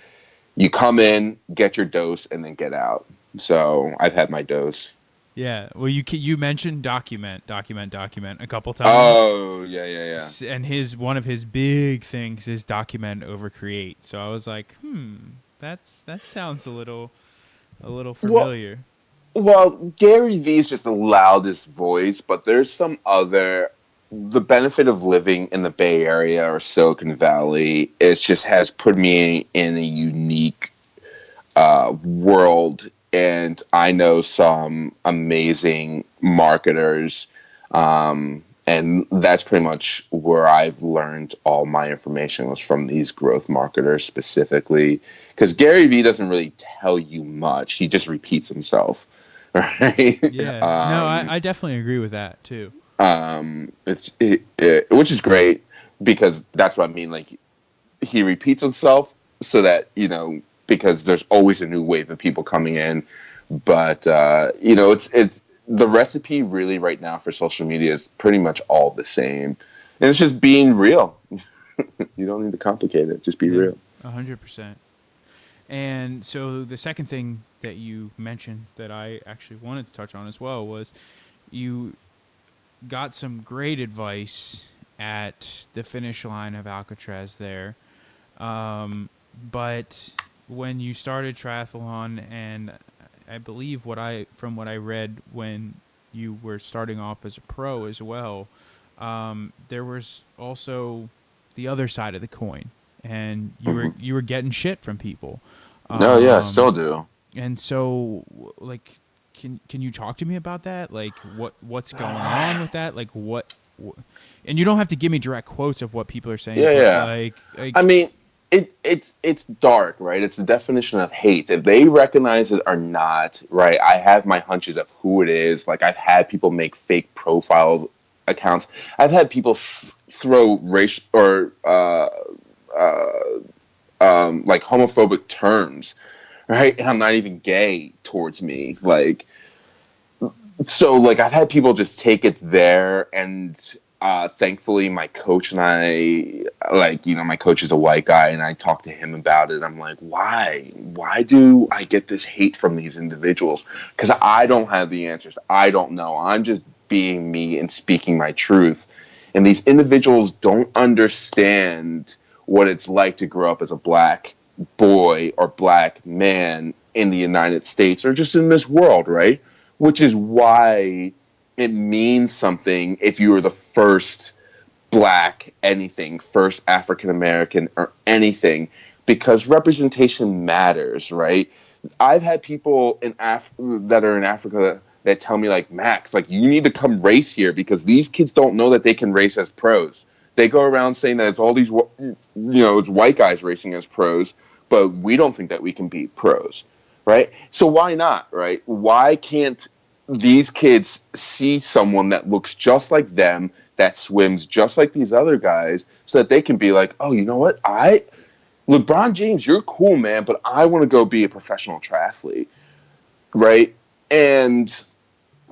you come in, get your dose, and then get out. So I've had my dose. Yeah. Well, you mentioned document a couple times, Oh yeah, yeah, yeah. and his one of his big things is document over create. So I was like, that sounds a little Well, familiar. well, Gary Vee is just the loudest voice, but there's some other. The benefit of living in the Bay Area or Silicon Valley is just has put me in a unique world, and I know some amazing marketers, and that's pretty much where I've learned all my information was from these growth marketers specifically. Because Gary Vee doesn't really tell you much; he just repeats himself, right? Yeah. No, I definitely agree with that too. Which is great because that's what I mean. Like he repeats himself so that because there's always a new wave of people coming in, but it's the recipe really right now for social media is pretty much all the same, and it's just being real. You don't need to complicate it, just be Yeah, real. 100%. And so the second thing that you mentioned that I actually wanted to touch on as well was you got some great advice at the finish line of Alcatraz there. But when you started triathlon, and I believe from what I read when you were starting off as a pro as well, there was also the other side of the coin, and you were Hmm. you were getting shit from people. Oh yeah, still Um, do. and so, like, can you talk to me about that? Like, what's going on with that? Like, and you don't have to give me direct quotes of what people are saying, Yeah, but yeah. I like, mean, it's dark, right? It's the definition of hate. If they recognize it or not, right? I have my hunches of who it is. Like I've had people make fake profiles accounts. I've had people throw race or like homophobic terms, right? And I'm not even gay towards me, like so like I've had people just take it there, and thankfully my coach and I, like, my coach is a white guy, and I talked to him about it. I'm like, why do I get this hate from these individuals? Because I don't have the answers. I don't know. I'm just being me and speaking my truth, and these individuals don't understand what it's like to grow up as a black boy or black man in the United States or just in this world, right? Which is why it means something if you were the first black anything, first African American or anything, because representation matters, right? I've had people that are in Africa that tell me like, Max, like you need to come race here because these kids don't know that they can race as pros. They go around saying that it's all these, it's white guys racing as pros, but we don't think that we can be pros, right? So why not, right? Why can't these kids see someone that looks just like them, that swims just like these other guys, so that they can be like, oh, you know what? LeBron James, you're cool, man, but I want to go be a professional triathlete, right? And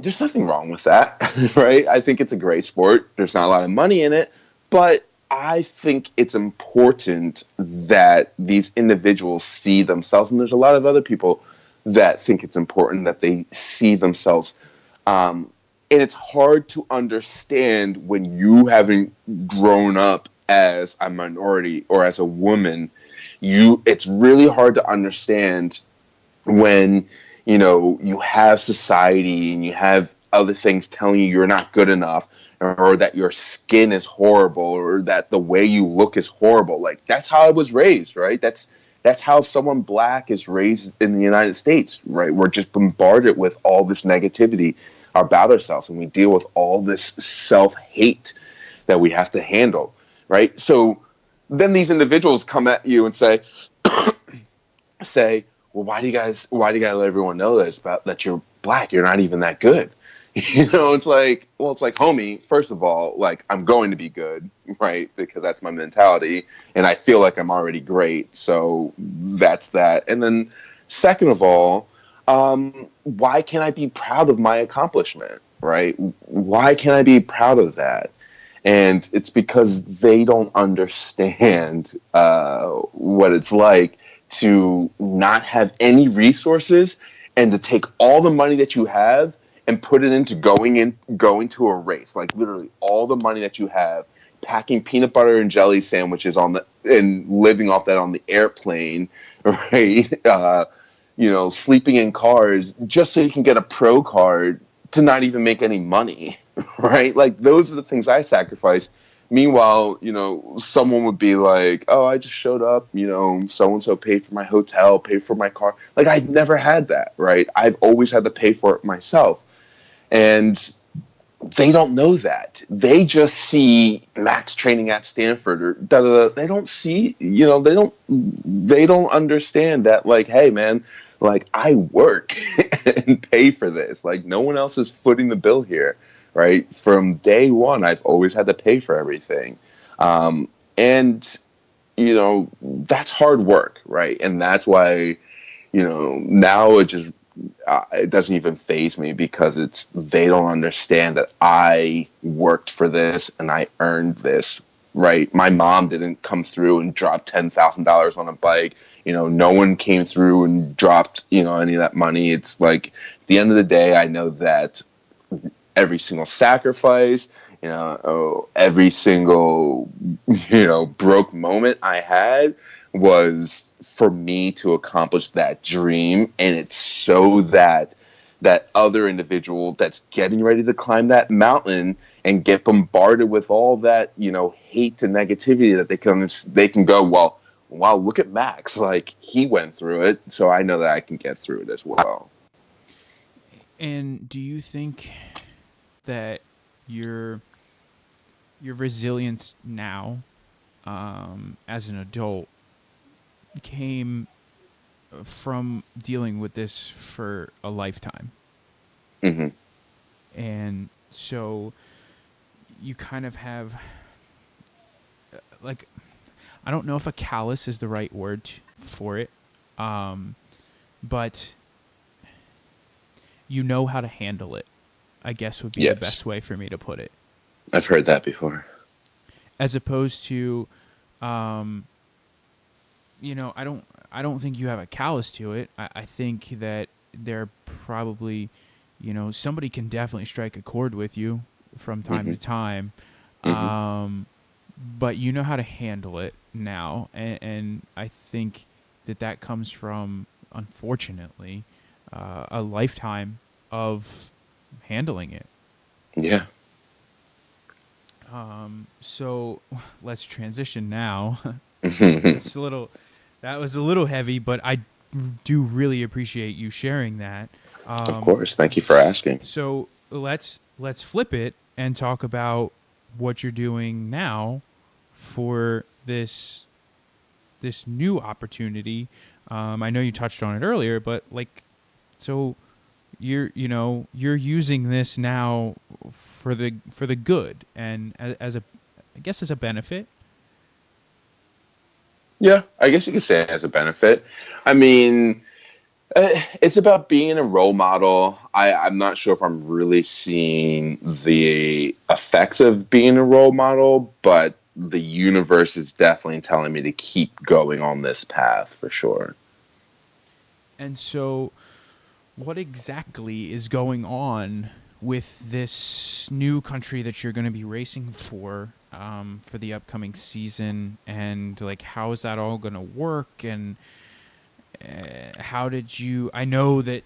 there's nothing wrong with that, right? I think it's a great sport. There's not a lot of money in it, but I think it's important that these individuals see themselves, and there's a lot of other people that think it's important that they see themselves. And it's hard to understand when you haven't grown up as a minority or as a woman. It's really hard to understand when you have society and you have other things telling you you're not good enough, or that your skin is horrible, or that the way you look is horrible. Like, that's how I was raised, right? That's how someone black is raised in the United States, right? We're just bombarded with all this negativity about ourselves, and we deal with all this self-hate that we have to handle, right? So then these individuals come at you and say, well, why do you guys let everyone know this about that you're black? You're not even that good. It's like, homie, first of all, like, I'm going to be good, right? Because that's my mentality, and I feel like I'm already great. So that's that. And then second of all, why can't I be proud of my accomplishment, right? Why can't I be proud of that? And it's because they don't understand what it's like to not have any resources, and to take all the money that you have and put it into going to a race. Like, literally all the money that you have, packing peanut butter and jelly sandwiches and living off that on the airplane, right? Sleeping in cars just so you can get a pro card, to not even make any money, right? Like, those are the things I sacrifice. Meanwhile, someone would be like, oh, I just showed up, so-and-so paid for my hotel, paid for my car. Like, I've never had that, right? I've always had to pay for it myself. And they don't know that. They just see Max training at Stanford or da-da-da. They don't see, they don't understand that, like, hey, man, like, I work and pay for this. Like, no one else is footing the bill here, right? From day one, I've always had to pay for everything. And, that's hard work, right? And that's why, now it doesn't even faze me, because they don't understand that I worked for this and I earned this, right? My mom didn't come through and drop $10,000 on a bike. No one came through and dropped, any of that money. It's like, at the end of the day, I know that every single sacrifice, every single, broke moment I had was for me to accomplish that dream. And it's so that other individual that's getting ready to climb that mountain and get bombarded with all that, hate and negativity, that they can go, well, wow, look at Max. Like, he went through it, so I know that I can get through it as well. And do you think that your resilience now, as an adult, came from dealing with this for a lifetime? Mm-hmm. And so you kind of have, like, I don't know if a callus is the right word for it, but you know how to handle it, I guess, would be the best way for me to put it. I've heard that before. As opposed to, I don't think you have a callus to it. I think that there probably, somebody can definitely strike a chord with you from time to time. Mm-hmm. But you know how to handle it now. And I think that comes from, unfortunately, a lifetime of handling it. Yeah. So let's transition now. Mm-hmm. That was a little heavy, but I do really appreciate you sharing that. Of course. Thank you for asking. So let's flip it and talk about what you're doing now for this new opportunity. I know you touched on it earlier, but so you're using this now for the good and as a benefit. Yeah, I guess you could say it as a benefit. I mean, It's about being a role model. I'm not sure if I'm really seeing the effects of being a role model, but the universe is definitely telling me to keep going on this path for sure. And so, what exactly is going on with this new country that you're going to be racing for the upcoming season? And like, how is that all going to work? And how did you? I know that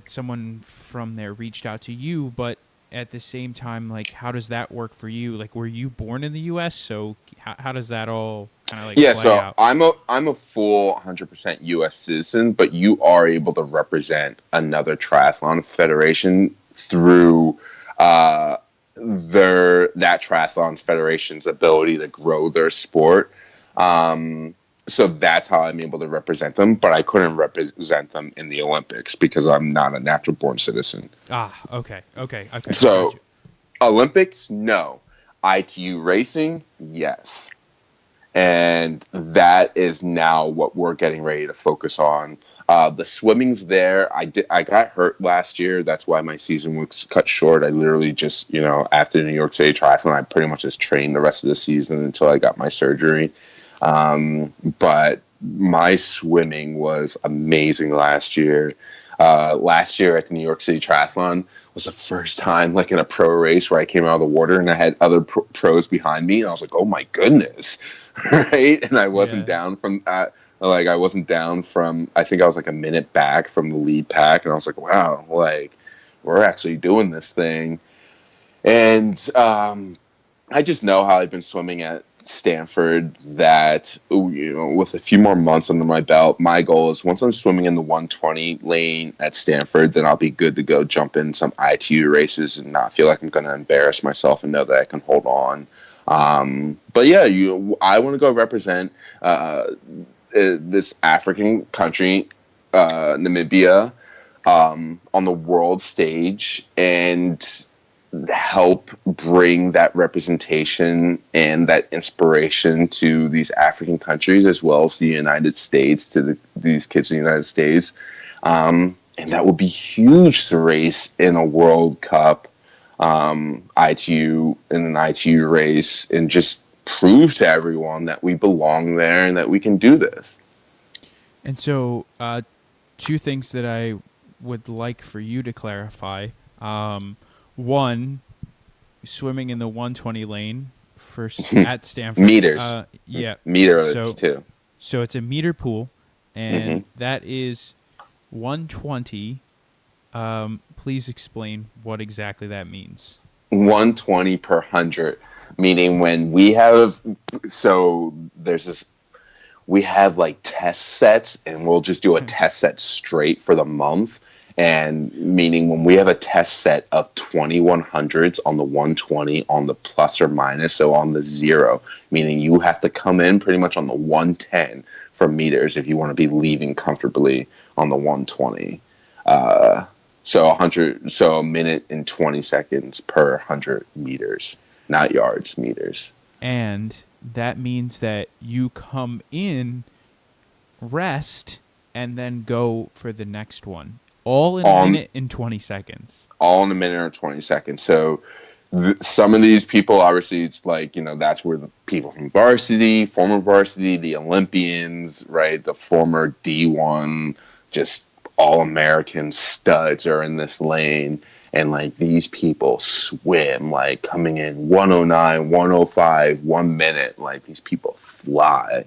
someone from there reached out to you, but at the same time, like, how does that work for you? Like, were you born in the U.S.? So how does that all kind of like Yeah, play so out? I'm a full 100% U.S. citizen, but you are able to represent another triathlon federation through that triathlon federation's ability to grow their sport. Um, so that's how I'm able to represent them, but I couldn't represent them in the Olympics because I'm not a natural born citizen. Okay. I got So you. Olympics, no. ITU racing, yes. And that is now what we're getting ready to focus on. The swimming's there. I got hurt last year. That's why my season was cut short. I literally just, after the New York City Triathlon, I pretty much just trained the rest of the season until I got my surgery. But my swimming was amazing last year. Last year at the New York City Triathlon was the first time, like in a pro race, where I came out of the water and I had other pros behind me, and I was like, "Oh my goodness!" Right? And I wasn't Yeah. down from that. Like I wasn't down from. I think I was like a minute back from the lead pack, and I was like, "Wow!" Like we're actually doing this thing. And I just know how I've been swimming at Stanford that, with a few more months under my belt, my goal is once I'm swimming in the 120 lane at Stanford, then I'll be good to go jump in some ITU races and not feel like I'm going to embarrass myself and know that I can hold on. But yeah, I want to go represent this African country, Namibia, on the world stage and help bring that representation and that inspiration to these African countries as well as the United States, to these kids in the United States. And that would be huge to race in a World Cup, ITU, in an ITU race, and just prove to everyone that we belong there and that we can do this. And so, two things that I would like for you to clarify. One, swimming in the 120 lane at Stanford. Meters. Yeah. Meters So, too. so it's a meter pool, Mm-hmm. and that is 120. Please explain what exactly that means. 120 per 100, meaning when we have, so there's this, we have like test sets and we'll just do a test set straight for the month. And meaning when we have a test set of 2100s on the 120 on the plus or minus, so on the zero, meaning you have to come in pretty much on the 110 for meters if you want to be leaving comfortably on the 120. So 100, so a minute and 20 seconds per 100 meters, not yards, meters. And that means that you come in, rest, and then go for the next one. All in a On minute and 20 seconds. all in a minute or 20 seconds. So some of these people, obviously, it's like, that's where the people from varsity, former varsity, the Olympians, right, the former D1, just all American studs are in this lane. And like these people swim, like coming in 109, 105, 1 minute. Like these people fly.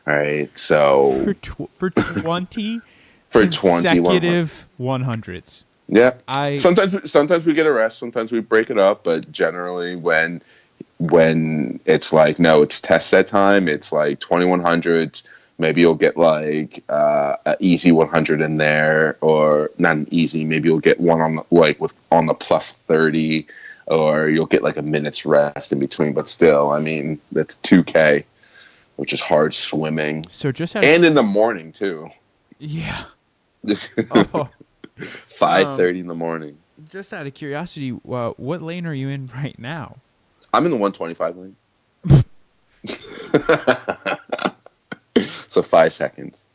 All right. So For 20 for 21. consecutive 100s. Yeah. I Sometimes we get a rest, sometimes we break it up, but generally when it's like, no, it's test set time, it's like 2100s, maybe you'll get like an easy 100 in there, or not an easy, maybe you'll get one on the, like with on the plus 30, or you'll get like a minute's rest in between, but still, I mean, that's 2K, which is hard swimming. so just And in the morning too. yeah. Oh, 5:30 in the morning. just out of curiosity, what lane are you in right now? I'm in the 125 lane. So 5 seconds.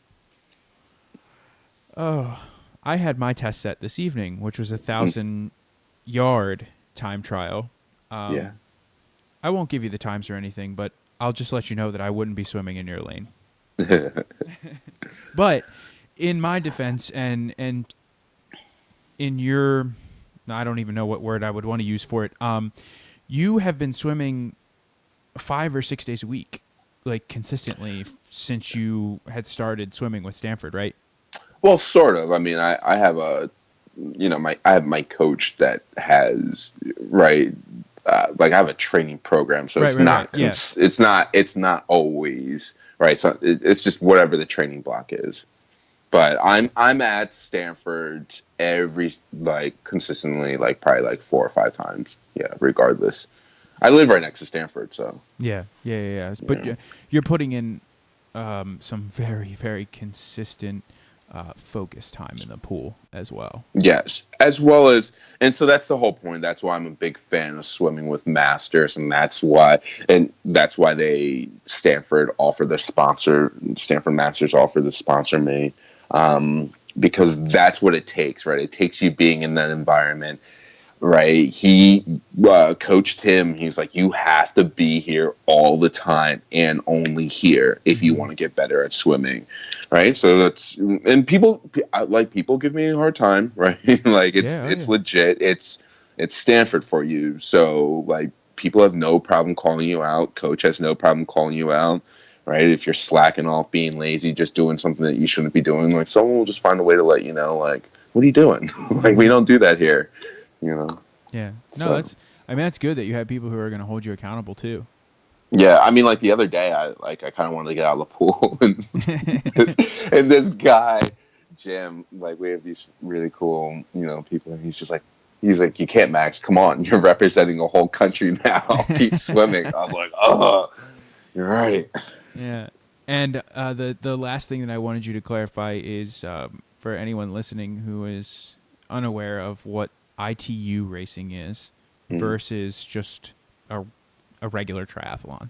Oh, I had my test set this evening, which was a Mm, 1,000-yard time trial. yeah. Um, I won't give you the times or anything, but I'll just let you know that I wouldn't be swimming in your lane. But in my defense, and in your, I don't even know what word I would want to use for it. You have been swimming 5 or 6 days a week, like consistently since you had started swimming with Stanford, right? Well, sort of. I mean, I have a, I have my coach that has, right, like I have a training program, so Right, it's right, right. not, Yeah. it's not always, right. So it's just whatever the training block is. But I'm at Stanford every, like, consistently, like probably like 4 or 5 times. Yeah, regardless. I live right next to Stanford, so Yeah, yeah, yeah, yeah. you But know. you're putting in some very, very consistent focus time in the pool as well. Yes, as well as, and so that's the whole point. That's why I'm a big fan of swimming with masters, and that's why they Stanford offer the sponsor. Stanford Masters offer the sponsor me, because that's what it takes, right? It takes you being in that environment, right? He coached him. He's like, you have to be here all the time and only here if you Mm-hmm. want to get better at swimming, right? So that's, and people give me a hard time, right? Like Yeah, oh it's yeah, legit. It's Stanford for you. So like people have no problem calling you out. Coach has no problem calling you out. Right, if you're slacking off, being lazy, just doing something that you shouldn't be doing, like someone will just find a way to let you know, like, what are you doing? Like, we mm-hmm. don't do that here, you know. Yeah. No, So I mean, that's good that you have people who are going to hold you accountable too. yeah, I mean, like the other day, I kind of wanted to get out of the pool, and this, and this guy, Jim, like we have these really cool, people, and he's like, you can't, Max, come on, you're representing a whole country now. Keep swimming. I was like, oh, you're right. Yeah. And the last thing that I wanted you to clarify is for anyone listening who is unaware of what ITU racing is Mhm. versus just a, a regular triathlon.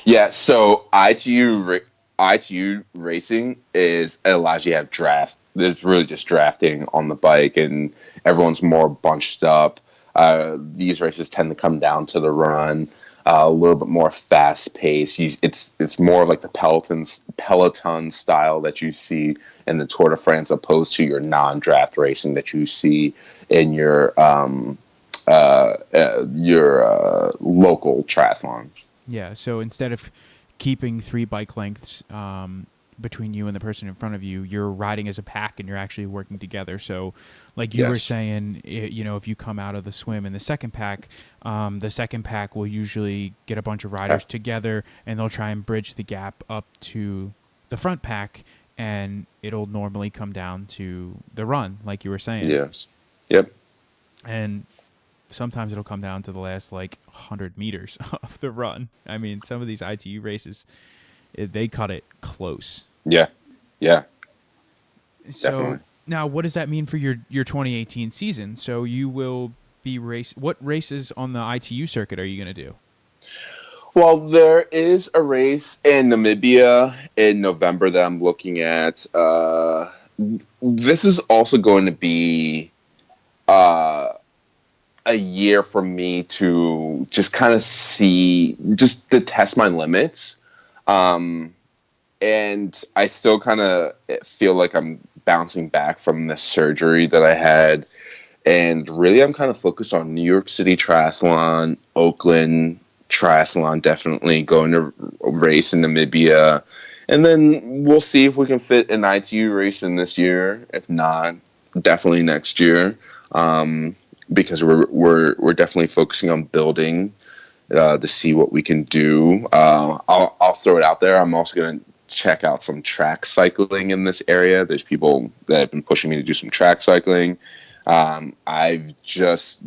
Yeah, so ITU racing is, it allows you to have draft. There's really just drafting on the bike, and everyone's more bunched up. These races tend to come down to the run, a little bit more fast pace. It's more like the peloton style that you see in the Tour de France, opposed to your non-draft racing that you see in your local triathlon. Yeah. So instead of keeping 3 bike lengths between you and the person in front of you, you're riding as a pack and you're actually working together. So, like you were Yes. saying, if you come out of the swim in the second pack will usually get a bunch of riders together and they'll try and bridge the gap up to the front pack, and it'll normally come down to the run, like you were saying. Yes. Yep. And sometimes it'll come down to the last like 100 meters of the run. I mean, some of these ITU races, they cut it close. Yeah. Yeah. So Definitely. now, what does that mean for your 2018 season? So you will be race. What races on the ITU circuit are you going to do? Well, there is a race in Namibia in November that I'm looking at. This is also going to be uh, a year for me to just kind of just to test my limits. Um, and I still kind of feel like I'm bouncing back from the surgery that I had. And really, I'm kind of focused on New York City Triathlon, Oakland Triathlon, definitely going to race in Namibia. And then we'll see if we can fit an ITU race in this year. If not, definitely next year. Because we're definitely focusing on building to see what we can do. I'll throw it out there. I'm also going to check out some track cycling in this area. There's people that have been pushing me to do some track cycling. I've just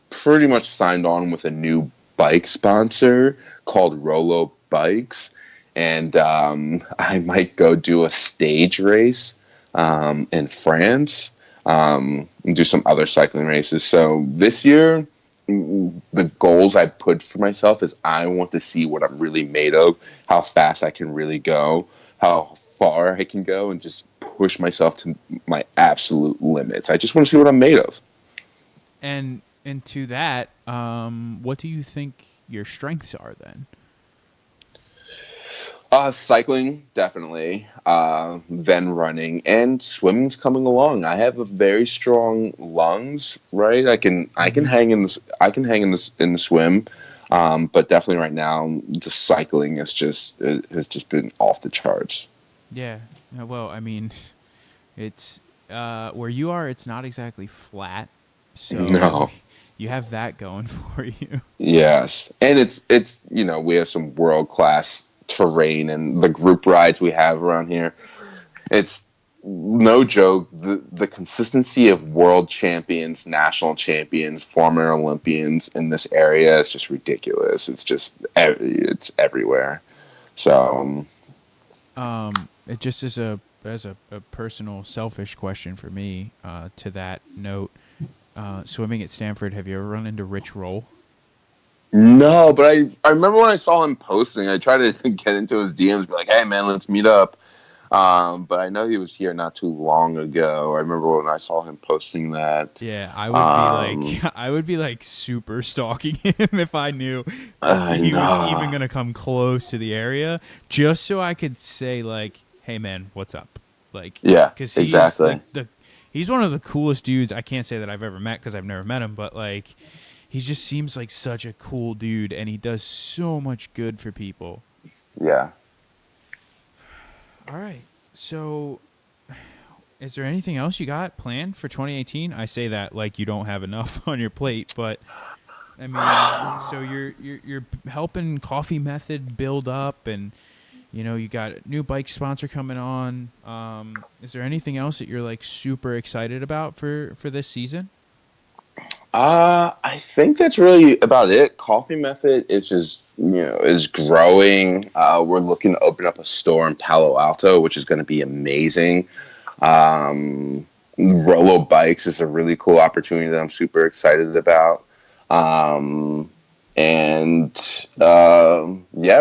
pretty much signed on with a new bike sponsor called Rolo Bikes, and I might go do a stage race in France, and do some other cycling races. So this year, the goals I put for myself is I want to see what I'm really made of, how fast I can really go. how far I can go and just push myself to my absolute limits. I just want to see what I'm made of. And to that, what do you think your strengths are then? Cycling, definitely. Then running and swimming's coming along. I have a very strong lungs, right? I can Mm-hmm. hang in this. I can hang in the swim, but definitely right now the cycling has just been off the charts. Yeah. Well, I mean, it's where you are. It's not exactly flat, so No, you have that going for you. yes, and it's we have some world class terrain and the group rides we have around here. It's no joke. The consistency of world champions, national champions, former Olympians in this area is just ridiculous. It's everywhere. So It just is a personal selfish question for me. To that note, swimming at Stanford. Have you ever run into Rich Roll? no, but I remember when I saw him posting. I tried to get into his DMs, be like, "Hey man, let's meet up." But I know he was here not too long ago. I remember when I saw him posting that. Yeah, I would be like, Um, I would be like super stalking him if I knew I he was even know. gonna come close to the area, just so I could say like, "Hey man, what's up?" Like, Yeah, because he's exactly. like he's one of the coolest dudes. I can't say that I've ever met because I've never met him, but like, he just seems like such a cool dude, and he does so much good for people. Yeah. All right, so is there anything else you got planned for 2018? I say that like you don't have enough on your plate, but I mean, so you're helping Coffee Method build up, and you got a new bike sponsor coming on. Is there anything else that you're like super excited about for this season? I think that's really about it. Coffee Method is just, is growing. We're looking to open up a store in Palo Alto, which is going to be amazing. Rolo Bikes is a really cool opportunity that I'm super excited about. Um, yeah,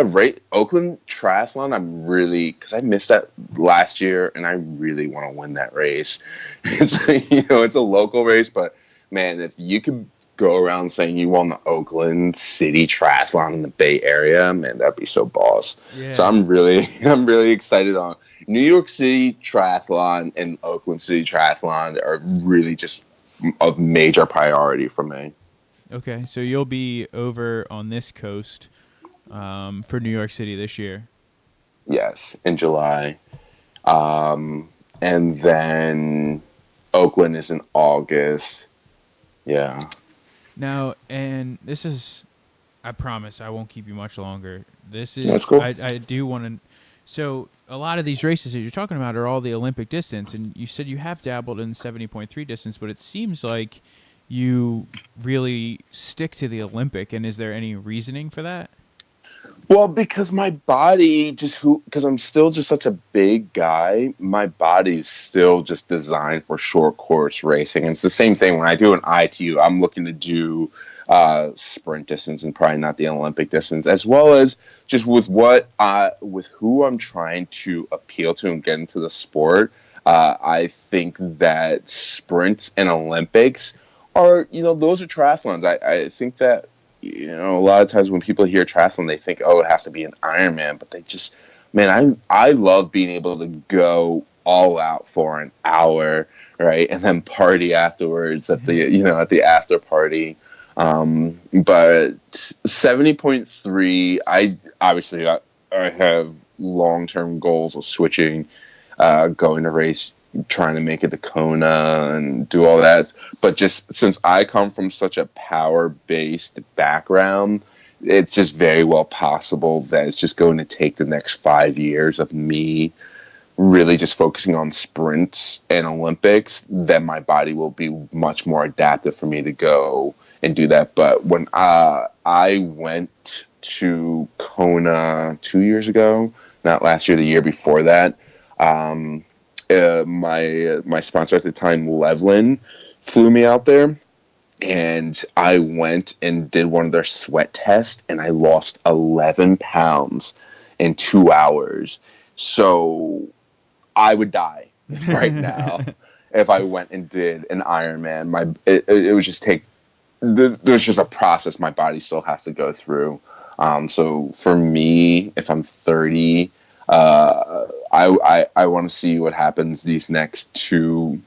right. Oakland Triathlon, I'm really, because I missed that last year and I really want to win that race. It's a local race, but man, if you could go around saying you won the Oakland City Triathlon in the Bay Area, man, that'd be so boss. So Yeah. I'm really excited on New York City Triathlon and Oakland City Triathlon are really just a major priority for me. Okay, so you'll be over on this coast for New York City this year. Yes, in July. And then Oakland is in August. Yeah. Now, and this is, I promise I won't keep you much longer. This That's is, cool. I do want to, so a lot of these races that you're talking about are all the Olympic distance, and you said you have dabbled in 70.3 distance, but it seems like you really stick to the Olympic, and is there any reasoning for that? Well, because my body because I'm still just such a big guy, my body's still just designed for short course racing. And it's the same thing when I do an ITU, I'm looking to do sprint distance and probably not the Olympic distance, as well as just with who I'm trying to appeal to and get into the sport. I think that sprints and Olympics are, those are triathlons. I think that a lot of times when people hear triathlon, they think, oh, it has to be an Ironman, but man, I love being able to go all out for an hour, right, and then party afterwards at the after party. But 70.3, I have long term goals of switching, going to race, trying to make it to Kona and do all that. But just since I come from such a power based background, it's just very well possible that it's just going to take the next 5 years of me really just focusing on sprints and Olympics. Then my body will be much more adaptive for me to go and do that. But when I went to Kona 2 years ago, not last year, the year before that, um, my sponsor at the time, Levlin, flew me out there, and I went and did one of their sweat tests, and I lost 11 pounds in 2 hours. So I would die right now if I went and did an Ironman. It would just take. There's just a process my body still has to go through. So for me, if I'm 30, I want to see what happens these next 2-3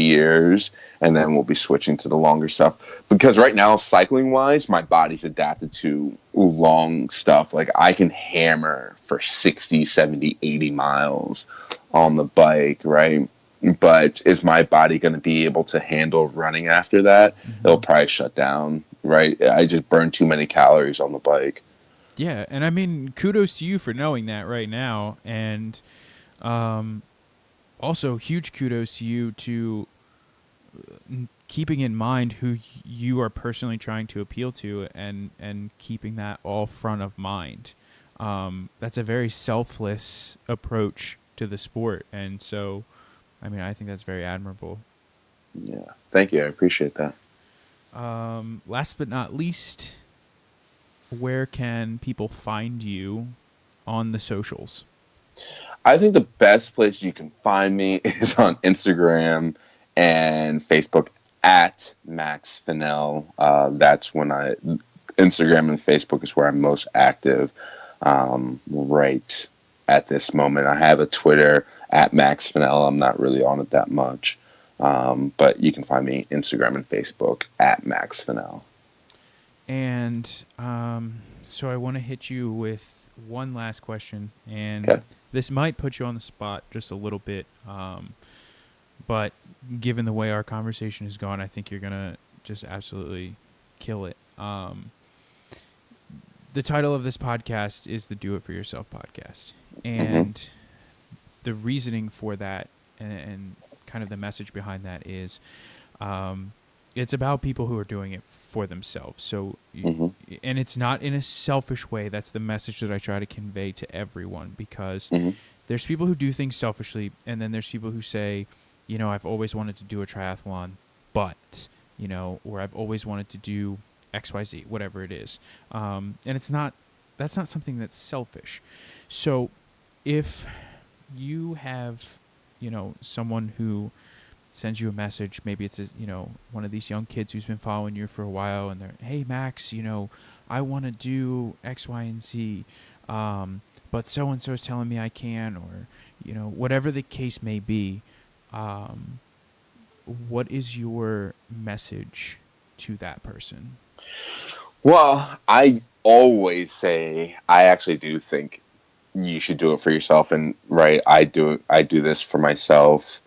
years, and then we'll be switching to the longer stuff. Because right now, cycling wise, my body's adapted to long stuff. Like I can hammer for 60, 70, 80 miles on the bike, right? But is my body going to be able to handle running after that? Mm-hmm. It'll probably shut down, right? I just burn too many calories on the bike. Yeah, and I mean, kudos to you for knowing that right now, and also huge kudos to you to keeping in mind who you are personally trying to appeal to, and keeping that all front of mind. That's a very selfless approach to the sport, and so, I mean, I think that's very admirable. Yeah, thank you. I appreciate that. Last but not least, where can people find you on the socials? I think the best place you can find me is on Instagram and Facebook at Max Fennell. That's when Instagram and Facebook is where I'm most active right at this moment. I have a Twitter at Max Fennell. I'm not really on it that much. But you can find me Instagram and Facebook at Max Fennell. And so I want to hit you with one last question, and Okay. this might put you on the spot just a little bit, but given the way our conversation has gone, I think you're going to just absolutely kill it. The title of this podcast is the Do It For Yourself podcast, and the reasoning for that and kind of the message behind that is it's about people who are doing it for themselves. So, and it's not in a selfish way. That's the message that I try to convey to everyone, because there's people who do things selfishly, and then there's people who say, you know, I've always wanted to do a triathlon, but, you know, or I've always wanted to do XYZ, whatever it is. And that's not something that's selfish. So if you have, you know, someone who sends you a message, maybe it's you know, one of these young kids who's been following you for a while, and they're, hey Max, you know, I want to do X, Y, and Z, but so and so is telling me I can, or, you know, whatever the case may be, what is your message to that person? Well, I always say I actually do think you should do it for yourself, and right, I do this for myself,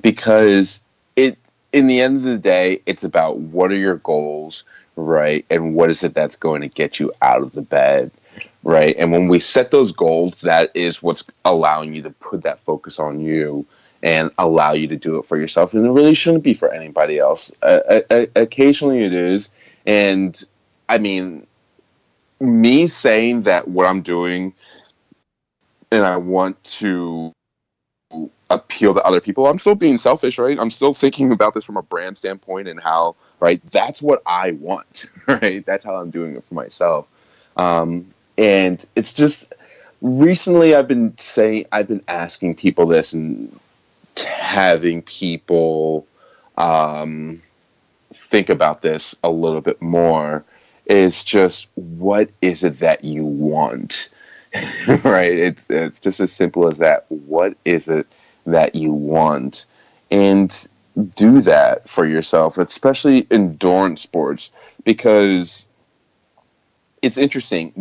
because in the end of the day, it's about what are your goals, right, and what is it that's going to get you out of the bed, right? And when we set those goals, that is what's allowing you to put that focus on you and allow you to do it for yourself. And it really shouldn't be for anybody else. Occasionally it is. And I mean, me saying that what I'm doing and I want to appeal to other people, I'm still being selfish, right? I'm still thinking about this from a brand standpoint, and how, right, that's what I want, right? That's how I'm doing it for myself. And it's just, recently I've been asking people this, and having people think about this a little bit more, is just, what is it that you want? Right? It's just as simple as that. What is it that you want? And do that for yourself, especially endurance sports, because it's interesting.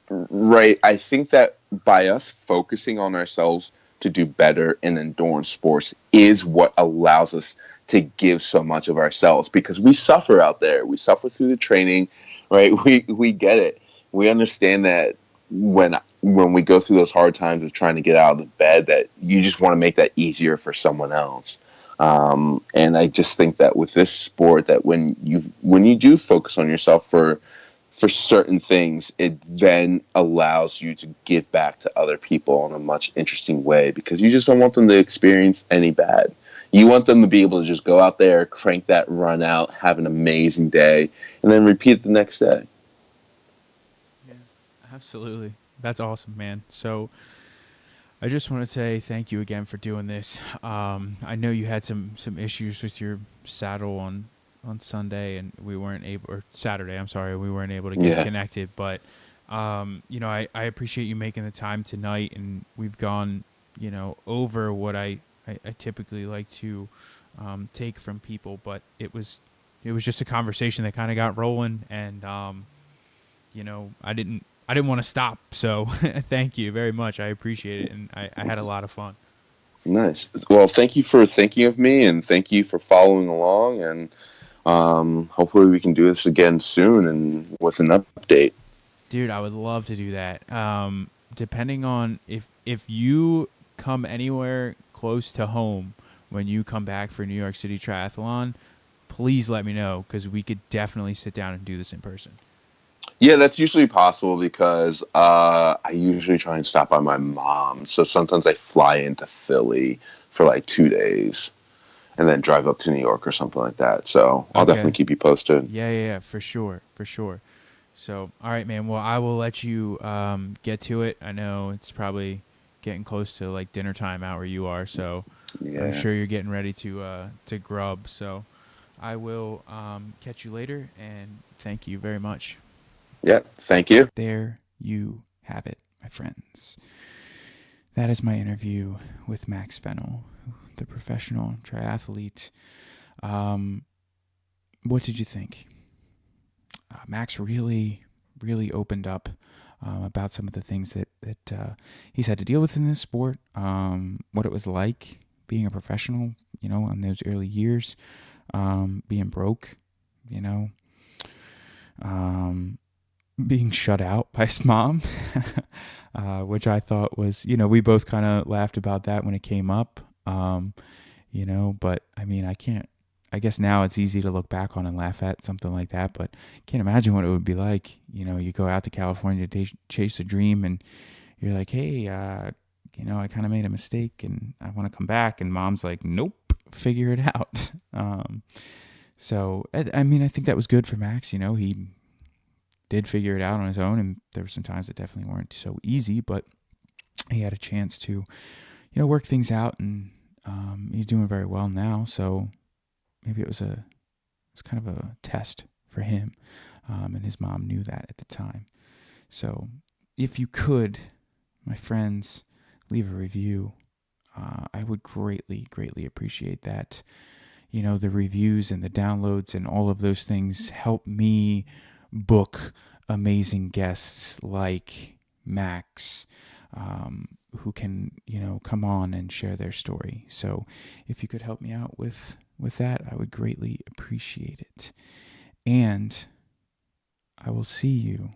Right? I think that by us focusing on ourselves to do better in endurance sports is what allows us to give so much of ourselves, because we suffer out there. We suffer through the training, right? We get it. We understand that when we go through those hard times of trying to get out of the bed, that you just want to make that easier for someone else. And I just think that with this sport, that when you do focus on yourself for certain things, it then allows you to give back to other people in a much interesting way, because you just don't want them to experience any bad. You want them to be able to just go out there, crank that run out, have an amazing day, and then repeat it the next day. Yeah, absolutely. That's awesome, man. So I just want to say thank you again for doing this. I know you had some issues with your saddle on Sunday, and we weren't able, or Saturday. I'm sorry, we weren't able to get Yeah. connected. But I appreciate you making the time tonight, and we've gone over what I typically like to take from people, but it was just a conversation that kind of got rolling, and I didn't want to stop. So thank you very much. I appreciate it, and I had a lot of fun. Nice. Well, thank you for thinking of me, and thank you for following along. And hopefully, we can do this again soon and with an update. Dude, I would love to do that. Depending on if you come anywhere close to home when you come back for New York City Triathlon, please let me know because we could definitely sit down and do this in person. Yeah, that's usually possible because I usually try and stop by my mom. So sometimes I fly into Philly for like 2 days and then drive up to New York or something like that. So I'll definitely Okay. keep you posted. Yeah, for sure, for sure. So, all right, man. Well, I will let you get to it. I know it's probably getting close to like dinner time out where you are, so I'm Yeah. sure you're getting ready to grub. So, I will catch you later, and thank you very much. Yeah. Thank you. There you have it, my friends. That is my interview with Max Fennell, the professional triathlete. Um, what did you think? Max really opened up about some of the things that he's had to deal with in this sport, what it was like being a professional, in those early years, being broke, you know, um, being shut out by his mom, which I thought was, we both kind of laughed about that when it came up, but I mean, I guess now it's easy to look back on and laugh at something like that, but I can't imagine what it would be like. You go out to California to chase a dream and you're like, hey, I kind of made a mistake and I want to come back. And mom's like, nope, figure it out. So, I mean, I think that was good for Max. He did figure it out on his own. And there were some times that definitely weren't so easy, but he had a chance to, work things out. And he's doing very well now. So maybe it's kind of a test for him. And his mom knew that at the time. So if you could, my friends, leave a review, I would greatly appreciate that. The reviews and the downloads and all of those things help me book amazing guests like Max, who can, come on and share their story. So if you could help me out with that, I would greatly appreciate it. And I will see you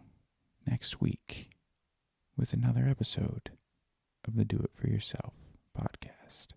next week with another episode of the Do It For Yourself podcast.